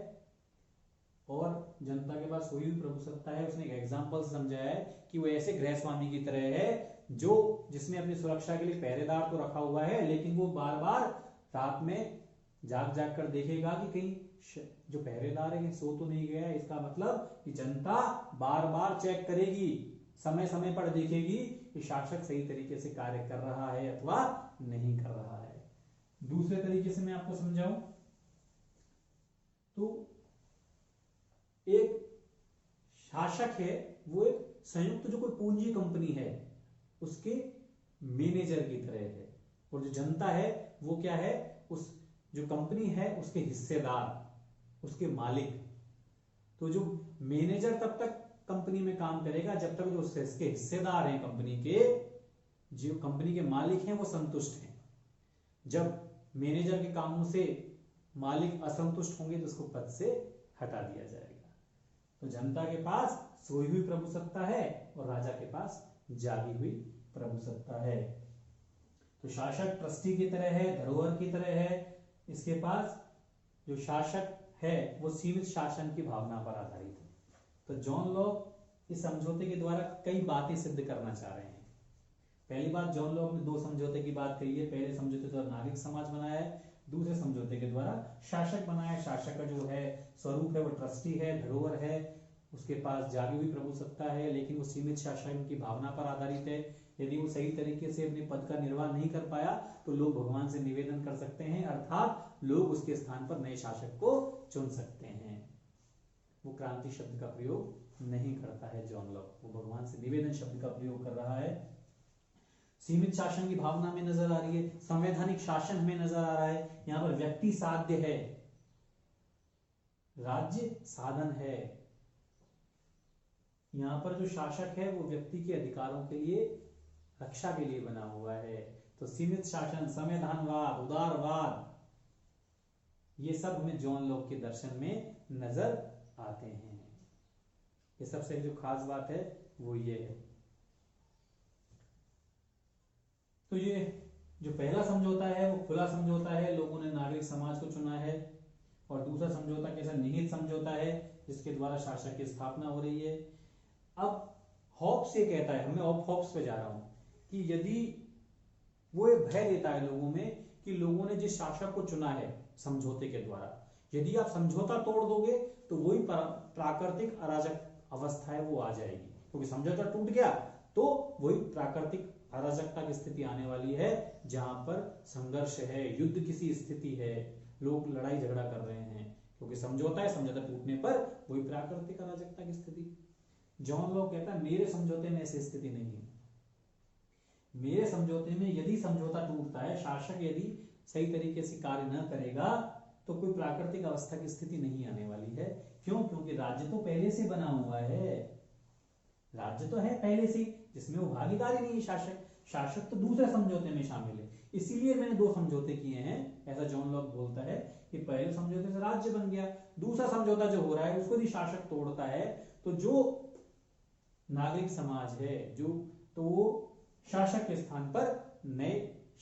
और जनता के पास सोई हुई प्रभुसत्ता है। उसने एक एग्जांपल से समझाया है कि वो ऐसे गृहस्वामी की तरह है जो जिसने अपनी सुरक्षा के लिए पहरेदार तो रखा हुआ है, लेकिन वो बार बार रात में जाग जाग कर देखेगा कि कहीं जो पहरेदार है सो तो नहीं गया है। इसका मतलब कि जनता बार बार चेक करेगी, समय समय पर देखेगी कि शासक सही तरीके से कार्य कर रहा है अथवा नहीं कर रहा है। दूसरे तरीके से मैं आपको समझाऊं तो एक शासक है वो एक संयुक्त जो कोई पूंजी कंपनी है उसके मैनेजर की तरह है, और जो जनता है वो क्या है? उस जो कंपनी है उसके हिस्सेदार, उसके मालिक। तो जो मैनेजर तब तक कंपनी में काम करेगा जब तक जो उसके हिस्सेदार हैं कंपनी के, जो कंपनी के मालिक हैं वो संतुष्ट हैं। जब मैनेजर के कामों से मालिक असंतुष्ट होंगे तो उसको पद से हटा दिया जाएगा। तो जनता के पास सोई हुई प्रभुसत्ता है और राजा के पास जागी हुई प्रभुसत्ता है। तो शासक ट्रस्टी की तरह है, धरोहर की तरह है। इसके पास जो शासक है वो सीमित शासन की भावना पर आधारित है। तो जॉन लॉक इस समझौते के द्वारा कई बातें सिद्ध करना चाह रहे हैं। पहली बात, जॉन लॉक ने दो समझौते की बात कही है। पहले समझौते द्वारा नागरिक समाज बनाया है, दूसरे समझौते के द्वारा शासक बनाया। शासक का जो है स्वरूप है वो ट्रस्टी है, धरोहर है, उसके पास जागी हुई प्रभुसत्ता है, लेकिन वो सीमित शासन की भावना पर आधारित है। यदि वो सही तरीके से अपने पद का निर्वाह नहीं कर पाया तो लोग भगवान से निवेदन कर सकते हैं, अर्थात लोग उसके स्थान पर नए शासक को चुन सकते हैं। वो क्रांति शब्द का प्रयोग नहीं करता है जॉन लॉक, वो भगवान से निवेदन शब्द का प्रयोग कर रहा है। सीमित शासन की भावना में नजर आ रही है, संवैधानिक शासन में नजर आ रहा है। यहां पर व्यक्ति साध्य है, राज्य साधन है। यहां पर जो शासक है वो व्यक्ति के अधिकारों के लिए, रक्षा के लिए बना हुआ है। तो सीमित शासन, संवैधानवाद, उदारवाद, ये सब हमें जॉन लॉक के दर्शन में नजर आते हैं। ये सबसे जो खास बात है वो ये है। तो ये जो पहला समझौता है वो खुला समझौता है, लोगों ने नागरिक समाज को चुना है। और दूसरा समझौता कैसा? निहित समझौता है, जिसके द्वारा शासक की स्थापना हो रही है। अब हॉब्स ये कहता है, मैं हॉब्स पे जा रहा हूं, कि यदि वो एक भय देता है लोगों में कि लोगों ने जिस शासक को चुना है समझौते के द्वारा, यदि आप समझौता तोड़ दोगे तो वही प्राकृतिक अराजक अवस्था है वो आ जाएगी, क्योंकि समझौता टूट गया तो वही प्राकृतिक अराजकता की स्थिति आने वाली है, जहां पर संघर्ष है, युद्ध किसी स्थिति है, लोग लड़ाई झगड़ा कर रहे हैं, क्योंकि समझौता है, समझौता टूटने पर वही प्राकृतिक अराजकता की स्थिति। जॉन लॉक कहता है मेरे समझौते में ऐसी स्थिति नहीं है। मेरे समझौते में यदि समझौता टूटता है, शासक यदि सही तरीके से कार्य न करेगा तो कोई प्राकृतिक अवस्था की स्थिति नहीं आने वाली है। क्यों? क्योंकि राज्य तो पहले से बना हुआ है, राज्य तो है पहले से, जिसमें वो भागीदारी नहीं है शासक। शासक तो दूसरे समझौते में शामिल है, इसीलिए मैंने दो समझौते किए हैं, ऐसा जॉन लॉक बोलता है कि पहले समझौते से राज्य बन गया, दूसरा समझौता जो हो रहा है उसको भी शासक तोड़ता है तो जो नागरिक समाज है जो, तो वो शासक के स्थान पर नए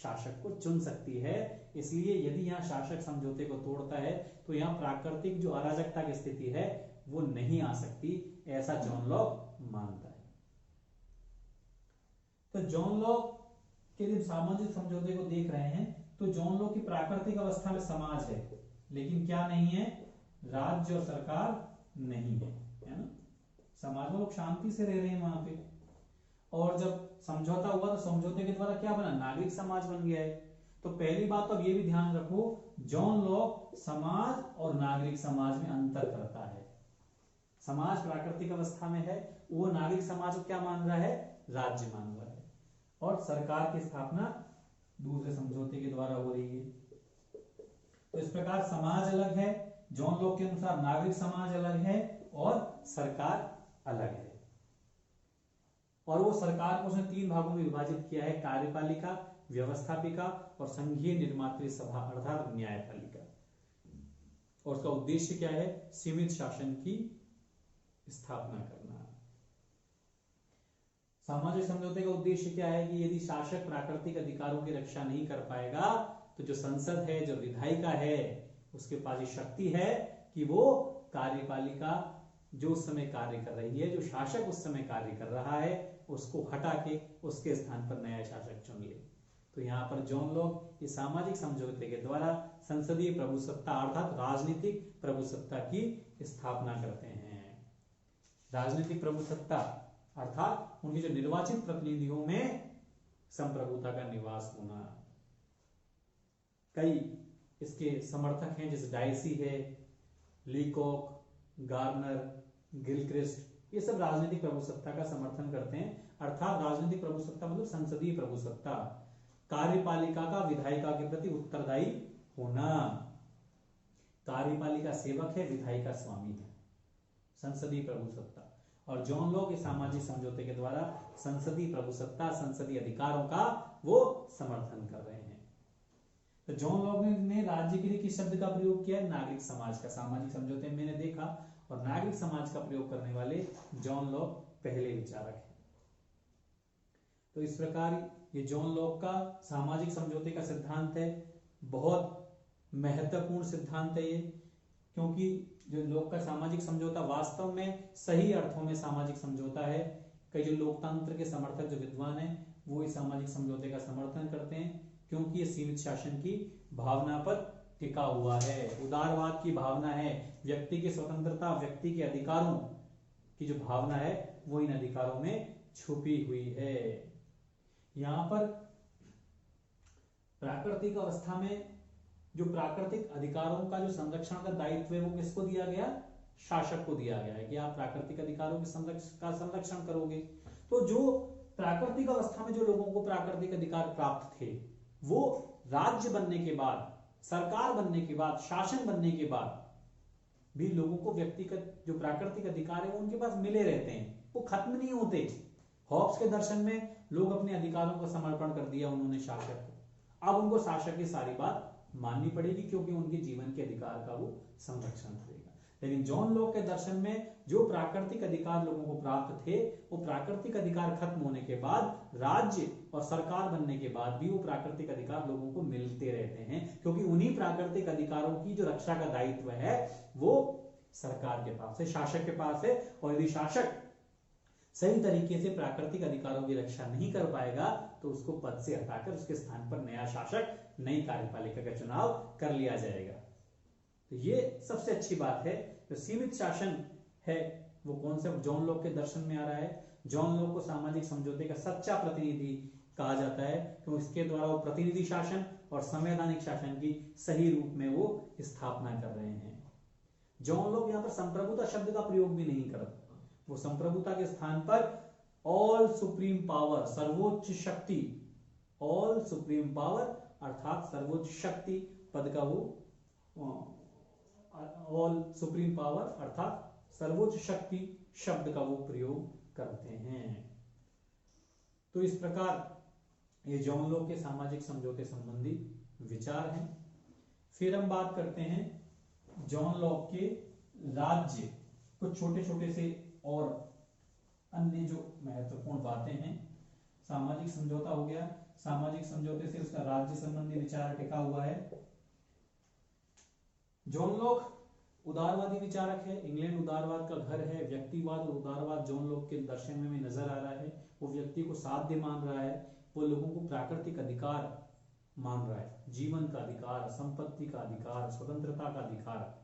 शासक को चुन सकती है। इसलिए यदि यहाँ शासक समझौते को तोड़ता है तो यहाँ प्राकृतिक जो अराजकता की स्थिति है वो नहीं आ सकती, ऐसा जॉन लॉक मानता है। तो जॉन लॉक के जब सामाजिक समझौते को देख रहे हैं तो जॉन लॉक की प्राकृतिक अवस्था में समाज है, लेकिन क्या नहीं है? राज्य और सरकार नहीं है, है ना? समाज में लोग शांति से रह रहे हैं वहां पे। और जब समझौता हुआ तो समझौते के द्वारा क्या बना? नागरिक समाज बन गया है। तो पहली बात तो अब ये भी ध्यान रखो, जॉन लॉक समाज और नागरिक समाज में अंतर करता है। समाज प्राकृतिक अवस्था में है, वो नागरिक समाज को क्या मान रहा है? राज्य मान रहा है। और सरकार की स्थापना दूसरे समझौते के द्वारा हो रही है। तो इस प्रकार समाज अलग है, जॉन लॉक के अनुसार नागरिक समाज अलग है और सरकार अलग है। और वो सरकार को उसने 3 भागों में विभाजित किया है, कार्यपालिका, व्यवस्थापिका और संघीय निर्मात्री सभा अर्थात न्यायपालिका। और उसका उद्देश्य क्या है? सीमित शासन की स्थापना करना। सामाजिक समझौते का उद्देश्य क्या है कि यदि शासक प्राकृतिक अधिकारों की रक्षा नहीं कर पाएगा तो जो संसद है, जो विधायिका है, उसके पास ये शक्ति है कि वो कार्यपालिका जो उस समय कार्य कर रही है, जो शासक उस समय कार्य कर रहा है, उसको हटा के उसके स्थान पर नया शासक चुन ले। तो यहाँ पर जॉन लॉक इस सामाजिक समझौते के द्वारा संसदीय प्रभुसत्ता अर्थात राजनीतिक प्रभुसत्ता की स्थापना करते हैं। राजनीतिक प्रभुसत्ता अर्थात उनके जो निर्वाचित प्रतिनिधियों में संप्रभुता का निवास होना। कई इसके समर्थक हैं, जैसे डायसी है, लीकॉक, गार्नर, गिलक्रिस्ट, ये सब राजनीतिक प्रभुसत्ता का समर्थन करते हैं। अर्थात राजनीतिक प्रभुसत्ता मतलब संसदीय प्रभुसत्ता, कार्यपालिका का विधायिका के प्रति उत्तरदायी होना। कार्यपालिका सेवक है, विधायिका स्वामी है, संसदीय प्रभुसत्ता। और जॉन लॉक इस सामाजिक समझौते के द्वारा संसदीय प्रभुसत्ता, संसदीय अधिकारों का वो समर्थन कर रहे हैं। तो जॉन लॉक ने राज्य के लिए किस शब्द का प्रयोग किया है? नागरिक समाज का। सामाजिक समझौते में मैंने देखा, और नागरिक समाज का प्रयोग करने वाले जॉन लॉक पहले विचारक हैं। तो इस प्रकार ये जॉन लॉक का सामाजिक समझौते का सिद्धांत है। बहुत महत्वपूर्ण सिद्धांत है ये, क्योंकि जो लॉक का सामाजिक समझौता वास्तव में सही अर्थों में सामाजिक समझौता है। कई जो लोकतंत्र के समर्थक जो विद्वान हैं वो इस सामाजिक समझौते का समर्थन करते हैं, क्योंकि ये सीमित शासन की भावना पर टिका हुआ है, उदारवाद की भावना है, व्यक्ति की स्वतंत्रता, व्यक्ति के अधिकारों की जो भावना है वो इन अधिकारों में छुपी हुई है। यहां पर प्राकृतिक अवस्था में जो प्राकृतिक अधिकारों का जो संरक्षण का दायित्व है वो किसको दिया गया? शासक को दिया गया है कि आप प्राकृतिक अधिकारों के संरक्षण करोगे। तो जो प्राकृतिक अवस्था में जो लोगों को प्राकृतिक अधिकार प्राप्त थे वो राज्य बनने के बाद, सरकार बनने के बाद, शासन बनने के बाद भी लोगों को व्यक्तिगत जो प्राकृतिक अधिकार है वो उनके पास मिले रहते हैं, वो खत्म नहीं होते। हॉब्स के दर्शन में लोग अपने अधिकारों का समर्पण कर दिया उन्होंने शासक को, अब उनको शासक की सारी बात माननी पड़ेगी, क्योंकि उनके जीवन के अधिकार का वो संरक्षण करेगा। लेकिन जॉन लॉक के दर्शन में जो प्राकृतिक अधिकार लोगों को प्राप्त थे वो प्राकृतिक अधिकार खत्म होने के बाद, राज्य और सरकार बनने के बाद भी वो प्राकृतिक अधिकार लोगों को मिलते रहते हैं, क्योंकि उन्हीं प्राकृतिक अधिकारों की जो रक्षा का दायित्व है वो सरकार के पास है, शासक के पास है। और यदि शासक सही तरीके से प्राकृतिक अधिकारों की रक्षा नहीं कर पाएगा तो उसको पद से हटाकर उसके स्थान पर नया शासक, नई कार्यपालिका का चुनाव कर लिया जाएगा। तो ये सबसे अच्छी बात है। जो सीमित शासन है वो कॉन्सेप्ट जॉन लॉक के दर्शन में आ रहा है। जॉन लॉक को सामाजिक समझौते का सच्चा प्रतिनिधि कहा जाता है, क्योंकि इसके द्वारा वो प्रतिनिधि शासन और संवैधानिक शासन की सही रूप में वो स्थापना कर रहे हैं। जॉन लॉक यहाँ पर संप्रभुता शब्द का प्रयोग भी नहीं करता, वो संप्रभुता के स्थान पर ऑल सुप्रीम पावर, सर्वोच्च शक्ति, ऑल सुप्रीम पावर अर्थात सर्वोच्च शक्ति पद का वो ऑल सुप्रीम पावर अर्थात सर्वोच्च शक्ति शब्द का वो प्रयोग करते हैं। तो इस प्रकार ये जॉन लॉक के सामाजिक समझौते संबंधी विचार हैं। फिर हम बात करते हैं जॉन लॉक के राज्य, कुछ छोटे छोटे से और अन्य जो महत्वपूर्ण बातें हैं। सामाजिक समझौता हो गया, सामाजिक समझौते से उसका राज्य संबंधी विचार टिका हुआ है। जॉन लॉक उदारवादी विचारक है, इंग्लैंड उदारवाद का घर है। व्यक्तिवाद और उदारवाद जॉन लॉक के दर्शन में नजर आ रहा है। वो व्यक्ति को साध्य मान रहा है, वो लोगों को प्राकृतिक अधिकार मान रहा है, जीवन का अधिकार, संपत्ति का अधिकार, स्वतंत्रता का अधिकार।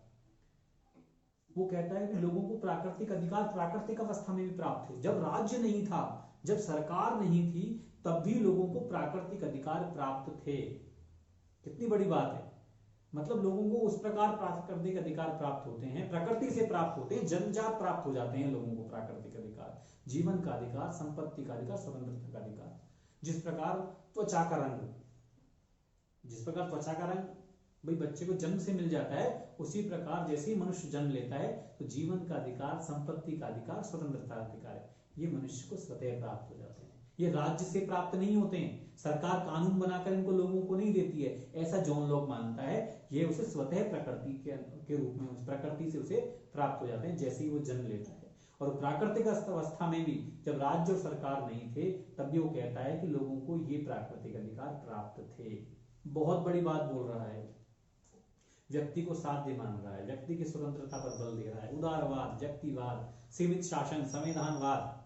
वो कहता है कि लोगों को प्राकृतिक अधिकार प्राकृतिक अवस्था में भी प्राप्त थे, जब राज्य नहीं था, जब सरकार नहीं थी, तब भी लोगों को प्राकृतिक अधिकार प्राप्त थे। कितनी बड़ी बात है, मतलब लोगों को उस प्रकार प्राकृतिक अधिकार प्राप्त होते हैं, प्रकृति से प्राप्त होते हैं, जन्मजात प्राप्त हो जाते हैं लोगों को प्राकृतिक अधिकार, जीवन का अधिकार, संपत्ति का अधिकार, स्वतंत्रता का अधिकार। जिस प्रकार त्वचा का रंग भाई बच्चे को जन्म से मिल जाता है, उसी प्रकार जैसे ही मनुष्य जन्म लेता है तो जीवन का अधिकार, संपत्ति का अधिकार, स्वतंत्रता का अधिकार है, ये मनुष्य को स्वतः प्राप्त हो जाते हैं। ये राज्य से प्राप्त नहीं होते हैं, सरकार कानून बनाकर इनको लोगों को नहीं देती है, ऐसा जॉन लॉक मानता है। ये उसे स्वतः प्रकृति के रूप में, उस प्रकृति से उसे प्राप्त हो जाते हैं जैसे ही वो जन्म लेता है। और प्राकृतिक अवस्था में भी जब राज्य और सरकार नहीं थे तब भी वो कहता है कि लोगों को ये प्राकृतिक अधिकार प्राप्त थे। बहुत बड़ी बात बोल रहा है, व्यक्ति को साध्य मान रहा है, व्यक्ति की स्वतंत्रता पर बल दे रहा है। उदारवाद, व्यक्तिवाद, सीमित शासन, संविधानवाद,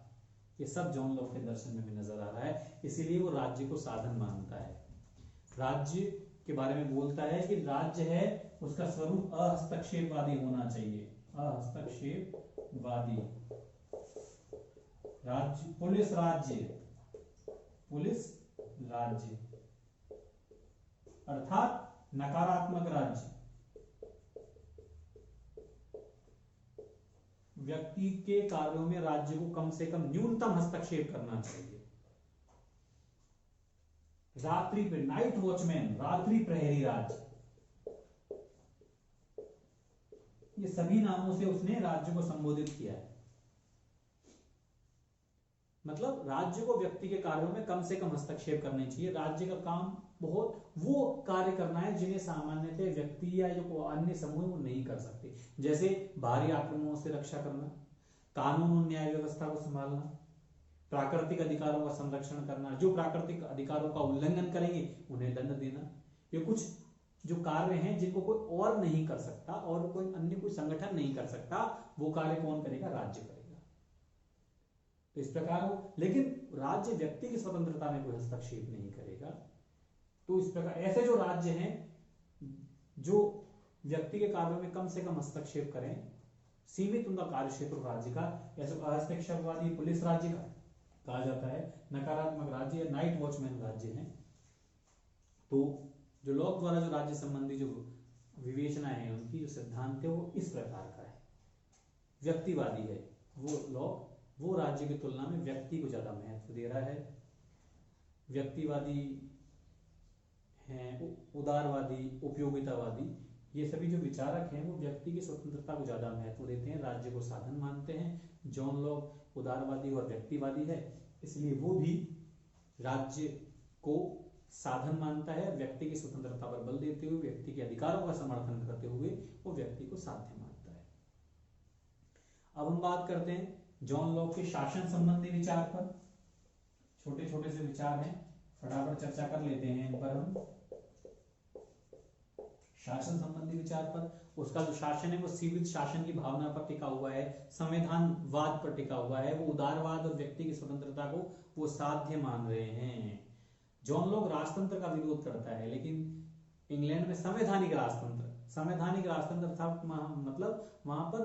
ये सब जॉन लॉक के दर्शन में भी नजर आ रहा है। इसीलिए वो राज्य को साधन मानता है। राज्य के बारे में बोलता है कि राज्य है उसका स्वरूप अहस्तक्षेपवादी होना चाहिए, अहस्तक्षेपवादी। राज्य, पुलिस राज्य, पुलिस राज्य अर्थात नकारात्मक राज्य। व्यक्ति के कार्यों में राज्य को कम से कम न्यूनतम हस्तक्षेप करना चाहिए। रात्रि पे नाइट वॉचमैन, रात्रि प्रहरी राज्य, ये सभी नामों से उसने राज्य को संबोधित किया है। मतलब राज्य को व्यक्ति के कार्यों में कम से कम हस्तक्षेप करने चाहिए। राज्य का काम बहुत वो कार्य करना है जिन्हें सामान्यतः व्यक्ति या जो अन्य समूह वो नहीं कर सकते, जैसे बाहरी आक्रमणों से रक्षा करना, कानून और न्याय व्यवस्था को संभालना, प्राकृतिक अधिकारों का संरक्षण करना, जो प्राकृतिक अधिकारों का उल्लंघन करेंगे उन्हें दंड देना। ये कुछ जो कार्य हैं जिनको कोई और नहीं कर सकता और कोई अन्य कोई संगठन नहीं कर सकता, वो कार्य कौन करेगा? राज्य करेगा। तो इस प्रकार हो, लेकिन राज्य व्यक्ति की स्वतंत्रता में कोई हस्तक्षेप नहीं करेगा। तो इस प्रकार ऐसे जो राज्य हैं जो व्यक्ति के कार्यों में कम से कम हस्तक्षेप करें, सीमित उनका कार्य क्षेत्र राज्य का, ऐसे हस्तक्षेपवादी पुलिस राज्य का कहा जाता है। नकारात्मक राज्य या नाइट वॉचमैन राज्य हैं। तो जो लॉक द्वारा जो राज्य संबंधी जो विवेचना है, उनकी जो सिद्धांत है वो इस प्रकार का है। व्यक्तिवादी है वो लॉक, वो राज्य की तुलना में व्यक्ति को ज्यादा महत्व दे रहा है। व्यक्तिवादी हैं, उदारवादी, उपयोगितावादी, ये सभी जो विचारक हैं वो व्यक्ति की स्वतंत्रता को ज्यादा महत्व देते हैं, राज्य को साधन मानते हैं। जॉन लॉक उदारवादी और व्यक्तिवादी है, इसलिए वो भी राज्य को साधन मानता है, व्यक्ति की स्वतंत्रता पर बल देते हुए, व्यक्ति के अधिकारों का समर्थन करते हुए वो व्यक्ति को साध्य मानता है। अब हम बात करते हैं जॉन लॉक के शासन संबंधी विचार पर। छोटे छोटे से विचार हैं, फटाफट चर्चा कर लेते हैं इन पर हम। शासन संबंधी विचार पर उसका जो शासन है वो सीमित शासन की भावना पर टिका हुआ है, संविधानवाद पर टिका हुआ है। वो उदारवाद और व्यक्ति की स्वतंत्रता को वो साध्य मान रहे हैं। जॉन लॉक राजतंत्र का विरोध करता है, लेकिन इंग्लैंड में संवैधानिक राजतंत्र था। मतलब वहां पर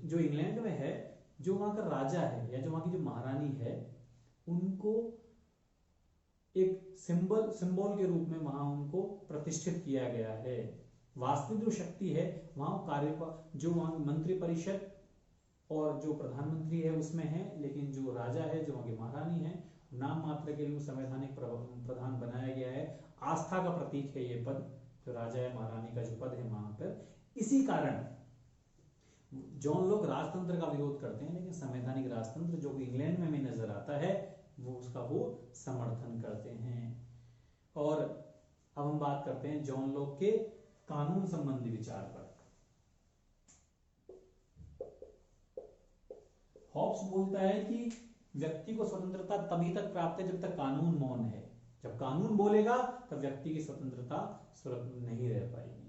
जो इंग्लैंड में है, जो वहां का राजा है या जो वहां की जो महारानी है, उनको एक सिंबल के रूप में वहां उनको प्रतिष्ठित किया गया है। वास्तविक जो शक्ति है वहां जो वहां मंत्री परिषद और जो प्रधानमंत्री है उसमें है, लेकिन जो राजा है, जो वहां की महारानी है, नाम मात्र के लिए संवैधानिक प्रधान बनाया गया है। आस्था का प्रतीक है ये पद, जो राजा है महारानी का जो पद है वहां पर। इसी कारण जॉन लॉक राजतंत्र का विरोध करते हैं, लेकिन संवैधानिक राजतंत्र जो इंग्लैंड में भी नजर आता है वो समर्थन करते हैं। और अब हम बात करते हैं जॉन लॉक के कानून संबंधी विचार पर। हॉब्स बोलता है कि व्यक्ति को स्वतंत्रता तभी तक प्राप्त है जब तक कानून मौन है। जब कानून बोलेगा तब व्यक्ति की स्वतंत्रता नहीं रह पाएगी।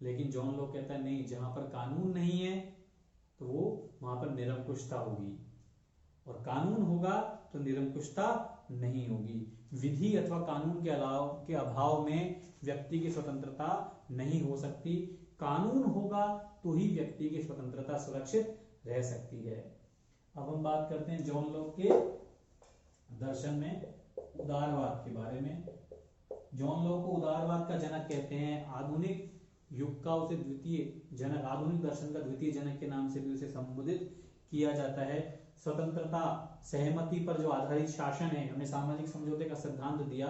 लेकिन जॉन लॉक कहता है नहीं, जहां पर कानून नहीं है तो वो वहां पर निरंकुशता होगी, और कानून होगा तो निरंकुशता नहीं होगी। विधि अथवा कानून के अभाव में व्यक्ति की स्वतंत्रता नहीं हो सकती। कानून होगा तो ही व्यक्ति की स्वतंत्रता सुरक्षित रह सकती है। अब हम बात करते हैं जॉन लॉक के दर्शन में उदारवाद के बारे में। जॉन लॉक को उदारवाद का जनक कहते हैं। आधुनिक युग का उसे द्वितीय जनक, आधुनिक दर्शन का द्वितीय जनक के नाम से भी उसे संबोधित किया जाता है। स्वतंत्रता, सहमति पर जो आधारित शासन है, हमने सामाजिक समझौते का सिद्धांत दिया।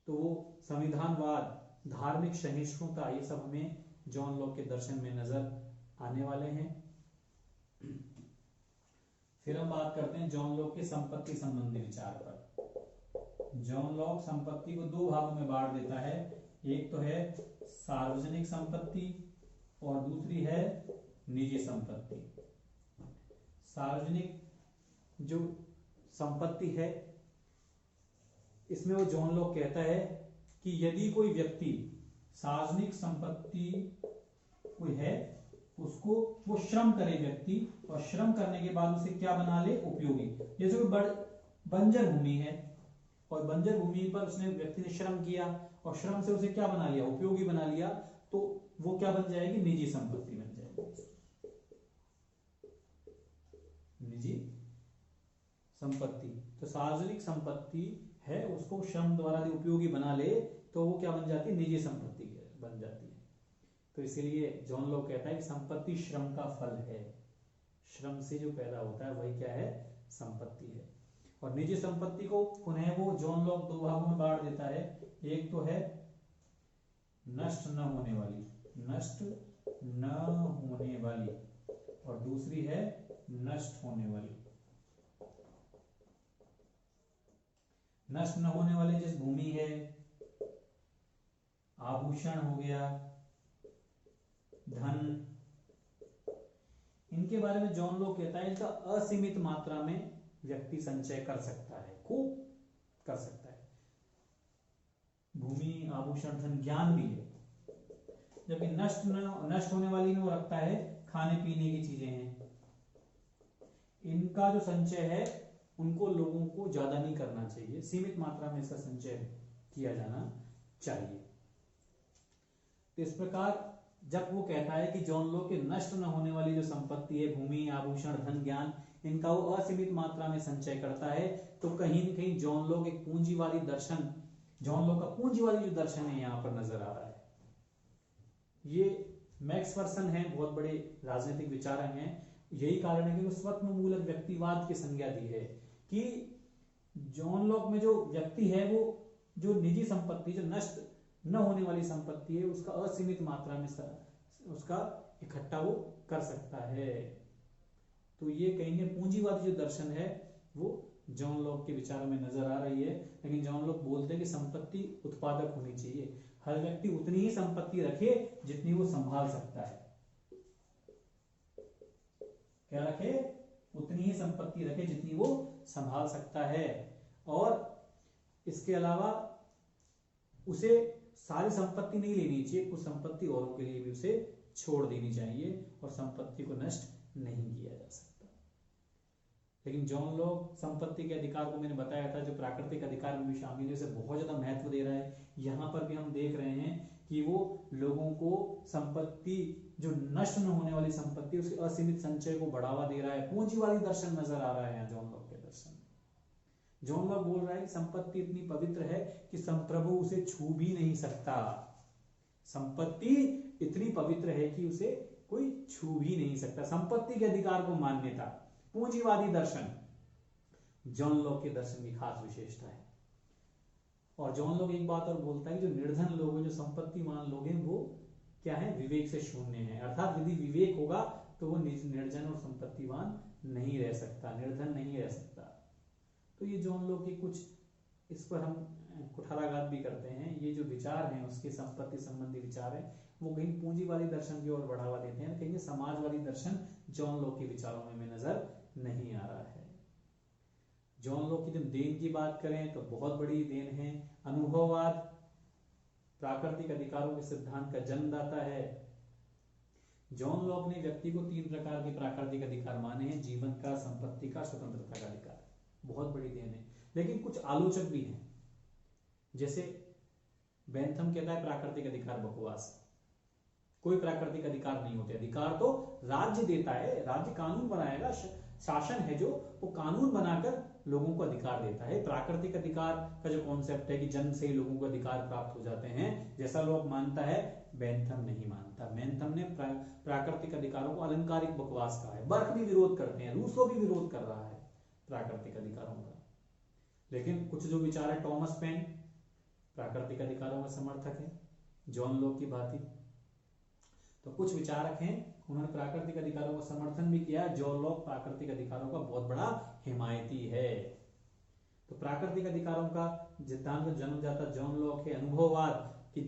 तो वो संविधानवाद, धार्मिक सहिष्णुता, ये सब हमें जॉन लॉक के दर्शन में नजर आने वाले हैं। फिर हम बात करते हैं जॉन लॉक के संपत्ति संबंधी विचार पर। जॉन लॉक संपत्ति को दो भागों में बांट देता है, एक तो है सार्वजनिक संपत्ति और दूसरी है निजी संपत्ति। सार्वजनिक जो संपत्ति है, इसमें वो जॉन लॉक कहता है कि यदि कोई व्यक्ति सार्वजनिक संपत्ति कोई है, उसको वो श्रम करे व्यक्ति, और श्रम करने के बाद उसे क्या बना ले, उपयोगी। जैसे कोई बंजर भूमि है और बंजर भूमि पर उसने व्यक्ति ने श्रम किया और श्रम से उसे क्या बना लिया, उपयोगी बना लिया, तो वो क्या बन जाएगी, निजी संपत्ति बन जाएगी। निजी संपत्ति। तो सार्वजनिक संपत्ति है, उसको श्रम द्वारा उपयोगी बना ले तो वो क्या बन जाती है, निजी संपत्ति बन जाती है। तो इसीलिए जॉन लॉक कहता है कि संपत्ति श्रम का फल है, श्रम से जो पैदा होता है वही क्या है, संपत्ति है। और निजी संपत्ति को पुनः वो जॉन लॉक दो भागों में बांट देता है, एक तो है नष्ट न होने वाली, नष्ट न होने वाली, और दूसरी है नष्ट होने वाली। नष्ट न होने वाली जैसे भूमि है, आभूषण हो गया, धन, इनके बारे में जॉन लॉक कहता है इनका असीमित मात्रा में व्यक्ति संचय कर सकता है, खूब कर सकता है। भूमि, आभूषण, धन, ज्ञान भी है। जबकि नष्ट होने वाली में वो रखता है खाने पीने की चीजें हैं, इनका जो संचय है उनको लोगों को ज्यादा नहीं करना चाहिए, सीमित मात्रा में इसका संचय किया जाना चाहिए। तो इस प्रकार जब वो कहता है कि जॉन लॉक के नष्ट न होने वाली जो संपत्ति है, भूमि, आभूषण, धन, ज्ञान, इनका वो असीमित मात्रा में संचय करता है, तो कहीं न कहीं जॉन लॉक एक पूंजीवादी दर्शन, जॉन लॉक का पूंजीवादी जो दर्शन है यहाँ पर नजर आ रहा है। ये मैक्स पर्सन है, बहुत बड़े राजनीतिक विचारक हैं, यही कारण है कि वो स्वत्वमूलक व्यक्तिवाद की संज्ञा दी है कि जॉन लॉक में जो व्यक्ति है वो जो निजी संपत्ति, जो नष्ट न होने वाली संपत्ति है, उसका असीमित मात्रा में उसका इकट्ठा वो कर सकता है। तो ये कहेंगे पूंजीवादी जो दर्शन है वो जॉन लॉक के विचारों में नजर आ रही है। लेकिन जॉन लॉक बोलते हैं कि संपत्ति उत्पादक होनी चाहिए, हर व्यक्ति उतनी ही संपत्ति रखे जितनी वो संभाल सकता है। क्या रखे, उतनी ही संपत्ति रखे जितनी वो संभाल सकता है, और इसके अलावा उसे सारी संपत्ति नहीं लेनी चाहिए, कुछ संपत्ति औरों के लिए भी उसे छोड़ देनी चाहिए, और संपत्ति को नष्ट नहीं किया जा सकता। लेकिन जॉन लॉक संपत्ति के अधिकार को मैंने बताया था, जो प्राकृतिक अधिकार में भी शामिल है, उसे बहुत ज्यादा महत्व दे रहा है। यहाँ पर भी हम देख रहे हैं कि वो लोगों को संपत्ति, जो नष्ट न होने वाली संपत्ति, उसके असीमित संचय को बढ़ावा दे रहा है। पूंजीवादी दर्शन नजर आ रहा है यहाँ जॉन लॉक के दर्शन। जॉन लॉक बोल रहा है कि संपत्ति इतनी पवित्र है कि संप्रभु उसे छू भी नहीं सकता। संपत्ति इतनी पवित्र है कि उसे कोई छू भी नहीं सकता। संपत्ति के अधिकार को मान्यता, पूंजीवादी दर्शन जॉन लॉक के दर्शन की खास विशेषता है। और जॉन लॉक एक बात और बोलता है कि जो निर्धन लोग हैं, जो संपत्तिमान लोग हैं, वो क्या है, विवेक से शून्य है। अर्थात यदि विवेक होगा तो वो निर्जन और संपत्तिवान नहीं रह सकता, निर्धन नहीं रह सकता। तो ये जॉन लॉक की कुछ, इस पर हम कुठाराघात भी करते हैं। ये जो विचार हैं उसके संपत्ति संबंधी विचार हैं, वो कहीं पूंजीवादी दर्शन की ओर बढ़ावा देते हैं, कहीं समाजवादी दर्शन जॉन लॉक के विचारों में नजर नहीं आ रहा है। जॉन लॉक की जब देन की बात करें तो बहुत बड़ी देन है। अनुभववाद प्राकृतिक अधिकारों के सिद्धांत का जन्मदाता है। जॉन लॉक ने व्यक्ति को 3 प्रकार के प्राकृतिक अधिकार माने हैं, जीवन का, संपत्ति का, स्वतंत्रता का अधिकार। बहुत बड़ी देन है। लेकिन कुछ आलोचक भी हैं, जैसे बेंथम कहता है प्राकृतिक अधिकार बकवास, कोई प्राकृतिक अधिकार नहीं होते। अधिकार तो राज्य देता है, राज्य कानून बनाएगा, शासन है जो वो कानून बनाकर लोगों को अधिकार देता है। प्राकृतिक अधिकार का जो कॉन्सेप्ट है कि जन्म से ही लोगों को अधिकार प्राप्त हो जाते हैं, जैसा लोग मानता है, बेंथम नहीं मानता। बेंथम ने प्राकृतिक अधिकारों को अलंकारिक बकवास कहा है। बर्क भी विरोध करते हैं, रूसो भी विरोध कर रहा है प्राकृतिक अधिकारों का। लेकिन कुछ जो विचार है, टॉमस पेन प्राकृतिक अधिकारों का समर्थक है जॉन लॉक की भांति। तो कुछ विचारक हैं, उन्होंने प्राकृतिक अधिकारों का समर्थन भी किया। जॉन लॉक प्राकृतिक अधिकारों का बहुत बड़ा हिमायती है। तो प्राकृतिक अधिकारों का सिद्धांत का जन्मदाता जॉन लॉक है। अनुभववाद कि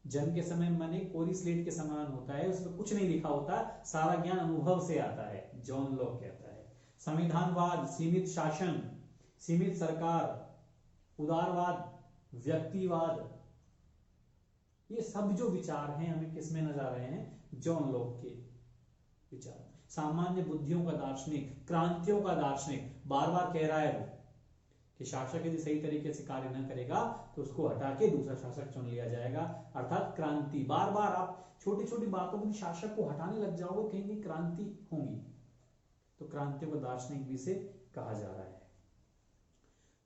जन्म के समय मन कोरी स्लेट के समान होता है, उसमें कुछ नहीं लिखा होता, सारा ज्ञान अनुभव से आता है, जॉन लॉक कहता है। संविधानवाद, सीमित शासन, सीमित सरकार, उदारवाद, व्यक्तिवाद, ये सब जो विचार हैं हमें किसमें नजर आ रहे हैं? जॉन लॉक के विचार। सामान्य बुद्धियों का दार्शनिक, क्रांतियों का दार्शनिक, बार बार कह रहा है वो कि शासक यदि सही तरीके से कार्य न करेगा तो उसको हटा के दूसरा शासक चुन लिया जाएगा, अर्थात क्रांति। बार बार आप छोटी छोटी बातों में शासक को हटाने लग जाओगे, कहीं कहीं क्रांति होगी। तो क्रांतियों का दार्शनिक भी इसे कहा जा रहा है।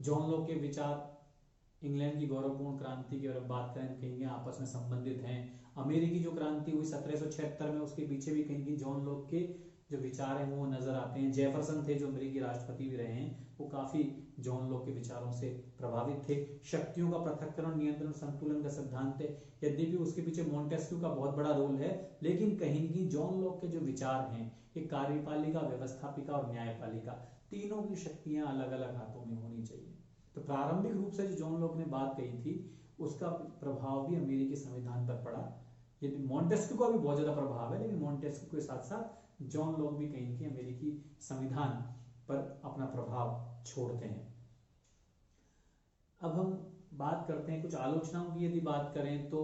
जॉन लॉक के विचार इंग्लैंड की गौरवपूर्ण क्रांति की अगर बात करें कहीं आपस में संबंधित हैं। अमेरिकी जो क्रांति हुई 1776 में, उसके पीछे भी कहीं जॉन लॉक के जो विचार हैं वो नजर आते हैं। जेफरसन थे जो अमेरिकी राष्ट्रपति भी रहे हैं, वो काफी जॉन लॉक के विचारों से प्रभावित थे। शक्तियों का पृथक्करण, नियंत्रण, संतुलन का सिद्धांत है, यद्यपि उसके पीछे मॉन्टेस्क्यू का बहुत बड़ा रोल है, लेकिन कहीं की जॉन लॉक के जो विचार हैं ये कार्यपालिका, व्यवस्थापिका और न्यायपालिका तीनों की शक्तियां अलग अलग हाथों में होनी चाहिए। तो प्रारंभिक रूप से जो जॉन लॉक ने बात कही थी उसका प्रभाव भी अमेरिकी संविधान पर पड़ा। यदि मॉन्टेस्क्यू का भी बहुत ज्यादा प्रभाव है, लेकिन मॉन्टेस्क्यू के साथ साथ जॉन लॉक भी कहीं की अमेरिकी संविधान पर अपना प्रभाव छोड़ते हैं। अब हम बात करते हैं कुछ आलोचनाओं की। यदि बात करें तो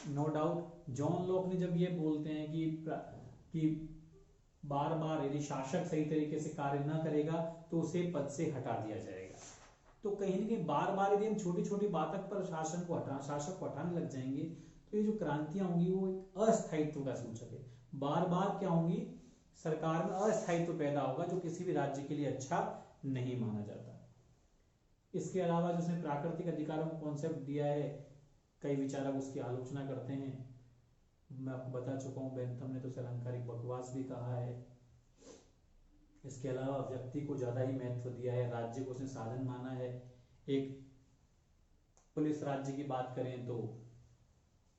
नो डाउट जॉन लॉक ने जब ये बोलते हैं कि बार बार यदि शासक सही तरीके से कार्य न करेगा तो उसे पद से हटा दिया जाएगा, तो कहीं ना कहीं बार बार यदि हम छोटी छोटी बातों पर शासक को हटाने लग जाएंगे तो ये जो क्रांतियां होंगी वो एक अस्थायित्व का सूचक है। बार बार क्या होंगी? सरकार में अस्थायित्व पैदा होगा जो किसी भी राज्य के लिए अच्छा नहीं माना जाता। इसके अलावा जो उसने प्राकृतिक अधिकारों को कॉन्सेप्ट दिया है, कई विचारक उसकी आलोचना करते हैं। मैं आपको बता चुका हूं, बेंथम ने तो उसे अलंकारिक बकवास भी कहा है। इसके अलावा व्यक्ति को ज्यादा ही महत्व दिया है, राज्य को उसने साधन माना है। एक पुलिस राज्य की बात करें तो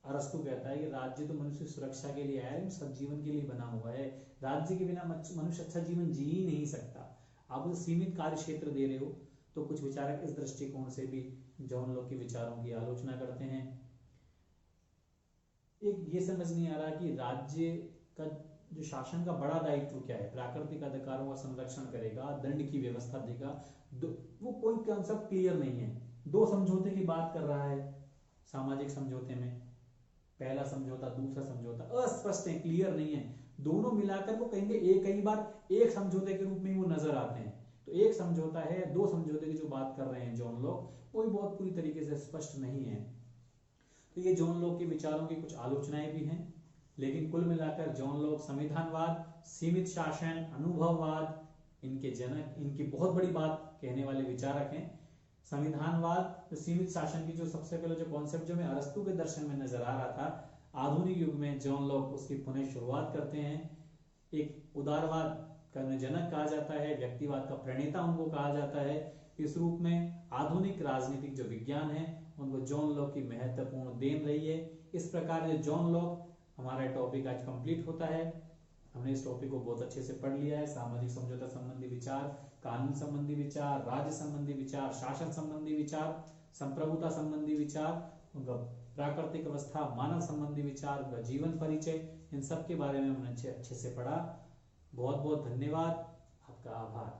अरस्तु कहता है कि राज्य तो मनुष्य सुरक्षा के लिए आया है, सब जीवन के लिए बना हुआ है। राज्य के बिना मनुष्य अच्छा जीवन जी ही नहीं सकता। आप उसे सीमित कार्य क्षेत्र दे रहे हो। तो कुछ विचारक इस दृष्टिकोण से भी जॉन लॉक के विचारों की आलोचना करते हैं। एक ये समझ नहीं आ रहा कि राज्य का जो शासन का बड़ा दायित्व क्या है? प्राकृतिक अधिकारों का संरक्षण करेगा, दंड की व्यवस्था देगा, वो कोई कॉन्सेप्ट क्लियर नहीं है। दो समझौते की बात कर रहा है सामाजिक समझौते में, पहला समझौता, दूसरा समझौता, अस्पष्ट है, क्लियर नहीं है। दोनों मिलाकर वो कहेंगे कई बार एक समझौते के रूप में वो नजर आते हैं। तो एक समझौता है, दो समझौते की जो बात कर रहे हैं जॉन लॉक, वो भी बहुत पूरी तरीके से स्पष्ट नहीं है। तो ये जॉन लॉक के विचारों की कुछ आलोचनाएं भी हैं, लेकिन कुल मिलाकर जॉन लॉक संविधानवाद, सीमित शासन, अनुभववाद, इनके जनक, इनकी बहुत बड़ी बात कहने वाले विचारक हैं। संविधानवाद, तो सीमित शासन की जो सबसे पहले जो कॉन्सेप्ट जो में अरस्तु के दर्शन में नजर आ रहा था, आधुनिक युग में जॉन लॉक उसकी पुनः शुरुआत करते हैं। एक उदारवाद का जनक कहा जाता है, व्यक्तिवाद का प्रणेता उनको कहा जाता है। इस रूप में आधुनिक राजनीतिक जो विज्ञान है उनको जॉन लॉक की महत्वपूर्ण देन रही है। इस प्रकार जो जॉन लॉक, हमारा टॉपिक आज कंप्लीट होता है। हमने इस टॉपिक को बहुत अच्छे से पढ़ लिया है। सामाजिक समझौता संबंधी विचार, कानून संबंधी विचार, राज्य संबंधी विचार, शासन संबंधी विचार, संप्रभुता संबंधी विचार, उनका प्राकृतिक अवस्था, मानव संबंधी विचार, उनका जीवन परिचय, इन सब के बारे में हमने अच्छे से पढ़ा। बहुत बहुत धन्यवाद, आपका आभार।